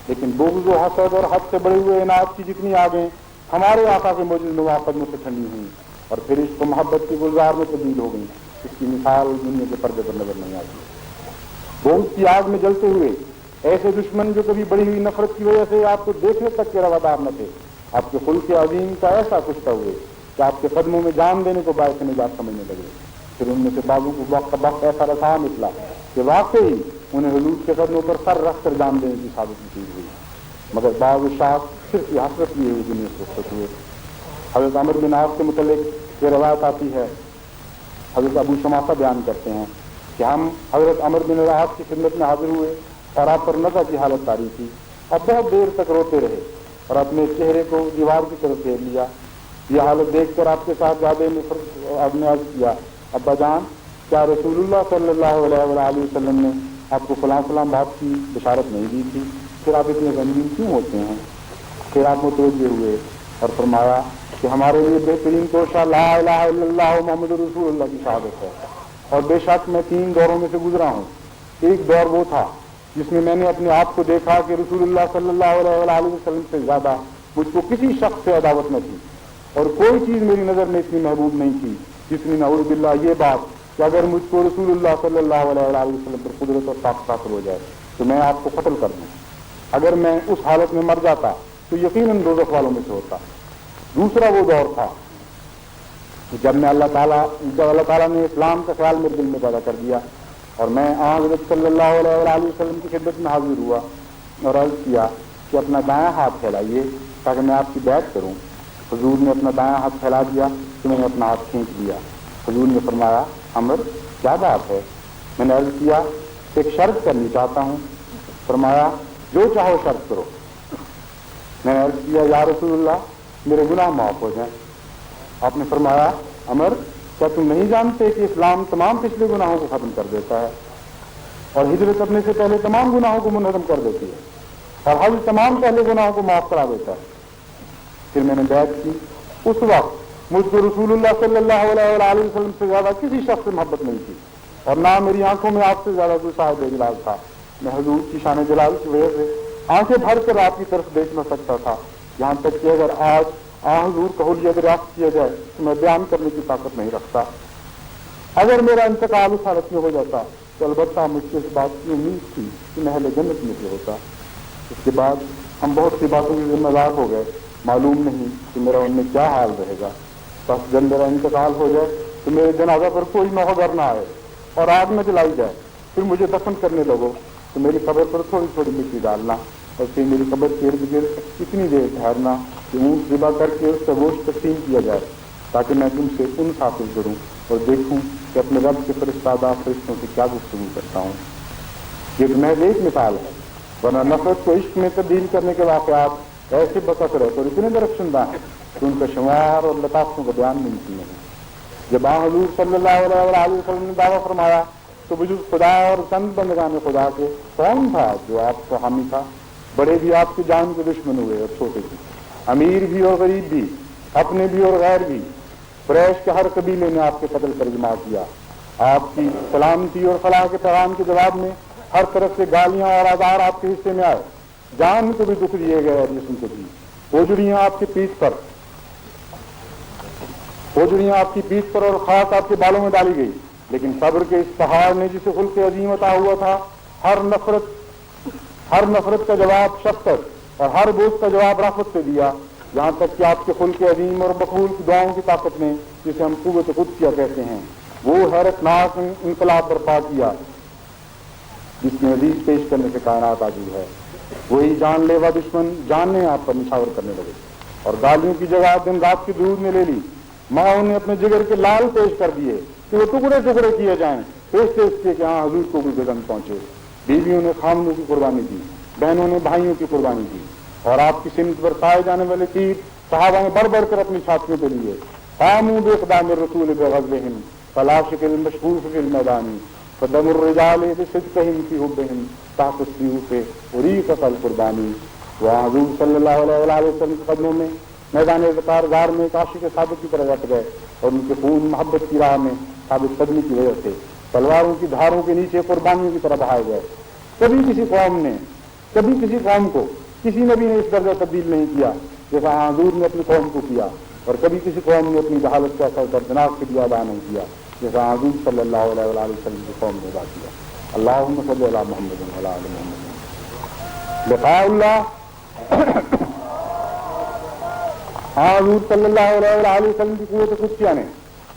لیکن بغض و حسد اور حد سے بڑے ہوئے انعام کی جتنی آگیں ہمارے آقا کے موجود نوا قدموں سے ٹھنڈی ہوئیں اور پھر عشق و محبت کے گلزار میں تبدیل ہو گئیں، اس کی مثال دنیا کے پردے پر نظر نہیں آتی۔ بغض کی آگ میں جلتے ہوئے ایسے دشمن جو کبھی بڑی ہوئی نفرت کی وجہ سے آپ کو دیکھنے تک کے روادار نہ تھے، آپ کے خلق عظیم کا ایسا کشتہ ہوئے کہ آپ کے قدموں میں جان دینے کو باعث نجات سمجھنے لگے۔ پھر ان میں سے بعضوں کو وقت وقت ایسا رسا نکلا کہ واقعی انہیں حضور کے قدموں پر سر رکھ کر جان دینے کی سعادت نصیب ہوئی، مگر بعض اشاعت صرف یہ حسرت لیے ہوئے دنیا سے رخصت ہوئے۔ حضرت عمرو بن عاص کے متعلق یہ روایت آتی ہے، حضرت ابو شماسہ بیان کرتے ہیں کہ ہم حضرت عمرو بن عاص کی خدمت میں حاضر ہوئے اور آپ پر نزع کی حالت طاری تھی، اب بہت دیر تک روتے رہے اور اپنے چہرے کو دیوار کی طرف پھیر لیا۔ یہ حالت دیکھ کر آپ کے ساتھ زیادہ آپ نے عرض کیا ابا جان کیا رسول اللہ صلی اللہ علیہ وآلہ وسلم نے آپ کو فلاں فلاں بات کی بشارت نہیں دی تھی، پھر آپ اتنے غمگین کیوں ہوتے ہیں؟ پھر آپ متوجہ ہوئے اور فرمایا کہ ہمارے لیے بہترین توشہ لا الہ الا اللہ محمد رسول اللہ کی شہادت ہے، اور بے شک میں 3 دوروں میں سے گزرا ہوں۔ ایک دور وہ تھا جس میں میں نے اپنے آپ کو دیکھا کہ رسول اللہ صلی اللہ علیہ وسلم سے زیادہ مجھ کو کسی شخص سے عداوت نہ تھی، اور کوئی چیز میری نظر میں اتنی محبوب نہیں تھی جتنی نعوذ باللہ یہ بات کہ اگر مجھ کو رسول اللہ صلی اللہ علیہ وسلم پر قدرت اور طاقت حاصل ہو جائے تو میں آپ کو قتل کر دوں۔ اگر میں اس حالت میں مر جاتا تو یقیناً دوزخ والوں میں سے ہوتا۔ دوسرا وہ دور تھا جب اللہ تعالیٰ نے اسلام کا خیال میرے دل میں پیدا کر دیا، اور میں حضرت صلی اللہ علیہ وسلم کی خدمت میں حاضر ہوا اور عرض کیا کہ اپنا دایاں ہاتھ پھیلائیے تاکہ میں آپ کی بیعت کروں۔ حضور نے اپنا دایاں ہاتھ پھیلا دیا تو میں نے اپنا ہاتھ کھینچ لیا۔ حضور نے فرمایا عمر کیا بات ہے؟ میں نے عرض کیا ایک شرط کرنی چاہتا ہوں۔ فرمایا جو چاہو شرط کرو۔ میں نے عرض کیا یا رسول اللہ میرے گناہ معاف ہو جائیں۔ آپ نے فرمایا عمر کیا تم نہیں جانتے کہ اسلام تمام پچھلے گناہوں کو ختم کر دیتا ہے، اور ہجرت کرنے سے پہلے تمام گناہوں کو منہدم کر دیتی ہے، اور حج تمام پہلے گناہوں کو معاف کرا دیتا ہے۔ پھر میں نے بیعت کی۔ اس وقت مجھ کو رسول اللہ صلی اللہ علیہ وسلم سے زیادہ کسی شخص سے محبت نہیں تھی، اور نہ میری آنکھوں میں آپ سے زیادہ کوئی صاحب جلال تھا۔ میں حضور کی شان جلال کی وجہ سے آنکھیں بھر کر آپ کی طرف دیکھ نہ سکتا تھا، یہاں تک کہ اگر آج حضور کا حلیہ دریافت کیا جائے تو میں بیان کرنے کی طاقت نہیں رکھتا۔ اگر میرا انتقال اس حالت میں ہو جاتا تو البتہ مجھ سے اس بات کی امید تھی کہ میں اہل جنت میں سے ہوتا۔ اس کے بعد ہم بہت سی باتوں کے ذمہ دار ہو گئے، معلوم نہیں کہ میرا ان میں کیا حال رہے گا۔ بس جب میرا انتقال ہو جائے تو میرے جنازہ پر کوئی نوحگر نہ آئے اور آگ نہ جلائی جائے، پھر مجھے دفن کرنے لگو تو میری قبر پر تھوڑی تھوڑی مٹی ڈالنا، اور پھر میری قبر کے ارد گرد اتنی دیر ٹھہرنا کہ اونٹ ذبح کر کے اس کا گوشت تقسیم کیا جائے، تاکہ میں تم سے انس حاصل کروں اور دیکھوں کہ اپنے رب کے فرشتہ فرشتوں سے کیا گفتگو کرتا ہوں۔ یہ محض ایک مثال ہے، ورنہ نفرت کو عشق میں تبدیل کرنے کے واقعات ایسے بکثرت اور اتنے درخشندہ ہیں کہ ان کا شمار اور لطافتوں کا بیان ممکن نہیں۔ جب حضور صلی اللہ علیہ وسلم نے دعویٰ فرمایا تو بجز خدا اور چند بندگان خدا کے کون تھا جو آپ کا حامی تھا؟ بڑے بھی آپ کی جان کے دشمن ہوئے اور چھوٹے بھی، امیر بھی اور غریب بھی، اپنے بھی اور غیر بھی۔ قریش کے ہر قبیلے نے آپ کے قتل پر اجماع کیا۔ آپ کی سلامتی اور فلاح کے پیغام کے جواب میں ہر طرف سے گالیاں اور آزار آپ کے حصے میں آئے، جان کو بھی دکھ دیے گئے اور جسم کو بھی۔ ہوجڑیاں آپ کی پیٹھ پر اور خاص آپ کے بالوں میں ڈالی گئی، لیکن صبر کے اس پہاڑ نے جسے خلق عظیم عطا ہوا تھا، ہر نفرت کا جواب شفقت اور ہر بوجھ کا جواب رحمت سے دیا، یہاں تک کہ آپ کے خلق عظیم اور مقبول کی دعاؤں کی طاقت نے، جسے ہم قوت قدسیہ کہتے ہیں، وہ حیرتناک انقلاب برپا کیا جس میں عزیز پیش کرنے سے کائنات عاجز ہے۔ وہی جان لیوا دشمن جاننے آپ پر نشاور کرنے لگے اور گالیوں کی جگہ دن رات کی درود نے لے لی۔ ماں نے اپنے جگر کے لال پیش کر دیے کہ وہ ٹکڑے ٹکڑے کیے جائیں، پیش اس کے کہ ہاں حضور کو بھی بدن پہنچے۔ بیویوں نے خامنوں کی قربانی دی، بہنوں نے بھائیوں کی قربانی دی، اور آپ کی سمت پر کھائے جانے والے تیر صحابہ نے بڑھ بڑھ کر اپنی چھاتیوں پہ لیے۔ قاموا باقدام الرسول بغزوهم فلاشق المشغوف في الميدان قدم الرجال بصدقهم في حبهم تحت السيوف وريقة القربانی۔ وہاں حضور صلی اللہ علیہ وسلم کے قدموں میں میدان ذکار غار میں کاشی کے ثابت کی طرح رٹ گئے، اور ان کے خون محبت کی راہ میں ثابت قدمی کی وجہ سے تلواروں کی دھاروں کے نیچے قربانیوں کی طرح بہائے گئے۔ کبھی کسی قوم کو کسی نبی نے اس درجہ تبدیل نہیں کیا جیسا حضور نے اپنی قوم کو کیا، اور کبھی کسی قوم نے اپنی جہالت کا اثر دردناک فدیہ ادا نہیں کیا جیسا حضور صلی اللہ علیہ وسلم کی قوم نے ادا کیا۔ اللہم صلی علی محمد وعلی آل محمد۔ لقاء اللہ حضور صلی اللہ علیہ وسلم کی قوت قدسیہ نے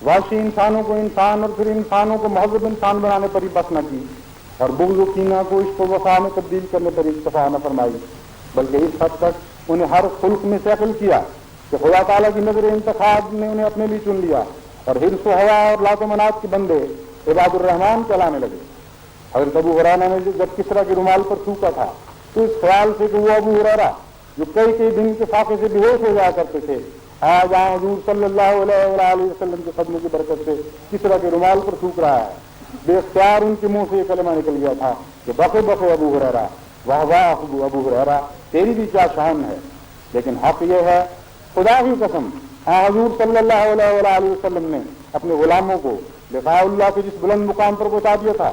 وحشی انسانوں کو انسان اور پھر انسانوں کو مہذب انسان بنانے پر ہی بس نہ کی، اور بغض و کینہ کو عشق و وفا میں تبدیل کرنے پر اکتفا نہ فرمائی، بلکہ اس حد تک انہیں ہر خلق میں سے عقل کیا کہ خدا تعالیٰ کی نظر انتخاب نے انہیں اپنے لیے چن لیا، اور حرص و ہوا اور لات و منات کے بندے عباد الرحمان کہلانے لگے۔ حضرت ابو ہریرہ نے جب کسریٰ کے رومال پر تھوکا تھا تو اس خیال سے کہ وہ ابو ہریرہ جو کئی دن کے فاقے سے بے ہوش ہو جایا کرتے تھے، آج حضور صلی اللہ علیہ وسلم کے قدموں کی برکت سے کسریٰ کے رومال پر تھوک رہا ہے۔ بے اختیار ان کے منہ سے یہ کلمہ نکل گیا تھا کہ بخے بخے ابو ہریرہ، واہ واہ ابو ہریرہ، تیری بھی کیا شان ہے۔ لیکن حق یہ ہے، خدا کی قسم، حضور صلی اللہ علیہ وسلم نے اپنے غلاموں کو لقاء اللہ کے جس بلند مقام پر پہنچا دیا تھا،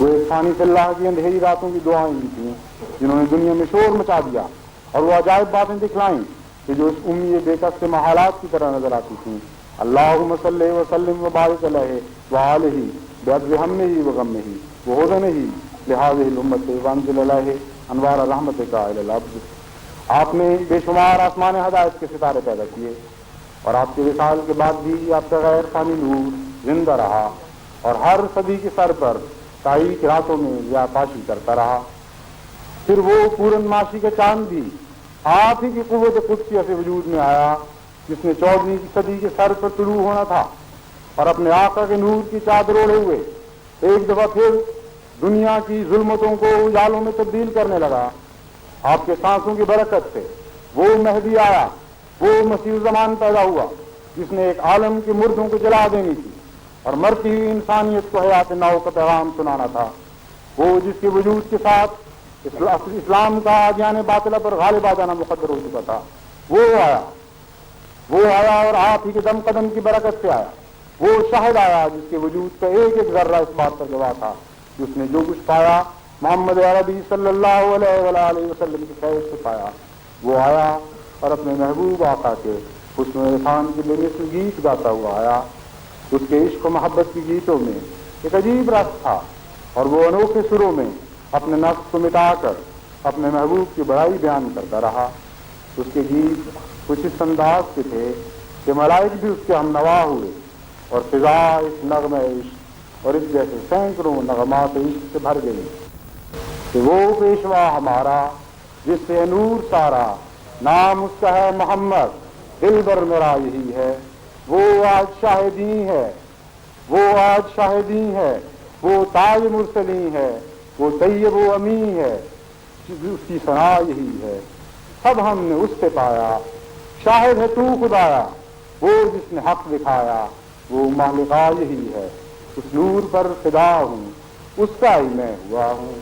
وہ ایک فانی صلی اللہ کی اندھیری راتوں کی دعائیں بھی تھیں جنہوں نے دنیا میں شور مچا دیا اور وہ عجائب باتیں دکھلائیں کہ جو اس امی بے کس کے محالات کی طرح نظر آتی تھیں. اللہم صلی وسلم وبارک علیہ وآلہ بعدد ہمہ وغمہ وحزنہ لہذہ الامت وانزل علیہ انوار رحمتک الی الابد. آپ نے بے شمار آسمان ہدایت کے ستارے پیدا کیے اور آپ کے وصال کے بعد بھی آپ کا غیر فانی نور زندہ رہا اور ہر صدی کے سر پر تاریک راتوں میں ضیاء پاشی کرتا رہا. پھر وہ پورن ماشی کا چاند بھی آپ ہی کی قوت قدسیہ سے وجود میں آیا جس نے 14ویں صدی کے سر پر طلوع ہونا تھا اور اپنے آقا کے نور کی چادر اوڑھے ہوئے ایک دفعہ پھر دنیا کی ظلمتوں کو اجالوں میں تبدیل کرنے لگا. آپ کے سانسوں کی برکت سے وہ مہدی آیا، وہ مسیح الزمان پیدا ہوا جس نے ایک عالم کے مردوں کو جلا دینی تھی اور مرتی ہوئی انسانیت کو حیات نو کا پیغام سنانا تھا. وہ جس کے وجود کے ساتھ اسلام کا عادیان باطلہ پر غالب آ جانا مقدر ہو چکا تھا، وہ آیا اور آپ ہی کے دم قدم کی برکت سے آیا. وہ شاہد آیا جس کے وجود کا ایک ایک ذرہ اس بات پر گواہ تھا کہ اس نے جو کچھ پایا محمد عربی صلی اللہ علیہ وآلہ وسلم کی فیض سے پایا. وہ آیا اور اپنے محبوب آقا کے حسن و احسان کے بے مثل گیت گاتا ہوا آیا. اس کے عشق و محبت کی گیتوں میں ایک عجیب رس تھا اور وہ انوکھے سروں میں اپنے نفس کو مٹا کر اپنے محبوب کی بڑائی بیان کرتا رہا. اس کے گیت کچھ اس انداز کے تھے کہ ملائک بھی اس کے ہم نوا ہوئے اور فضا اس نغمہ عشق اور اس جیسے سینکڑوں نغمات عشق سے بھر گئی کہ وہ پیشوا ہمارا جس سے نور سارا، نام اس کا ہے محمد، دل بر میرا یہی ہے. وہ آج شاہدی ہے، وہ آج شاہدی ہے، وہ تاج مرسلی ہے، وہ طیب و امی ہے، اس کی ثنا یہی ہے. سب ہم نے اس سے پایا، شاہد ہے تو خدایا، وہ جس نے حق دکھایا، وہ مالکا یہی ہے. اس نور پر فدا ہوں، اس کا ہی میں ہوا ہوں.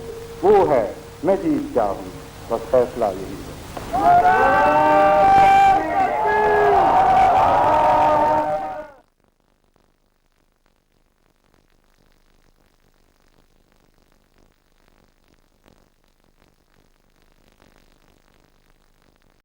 وہ ہے میں چیز کیا ہوں، بس فیصلہ یہی ہے.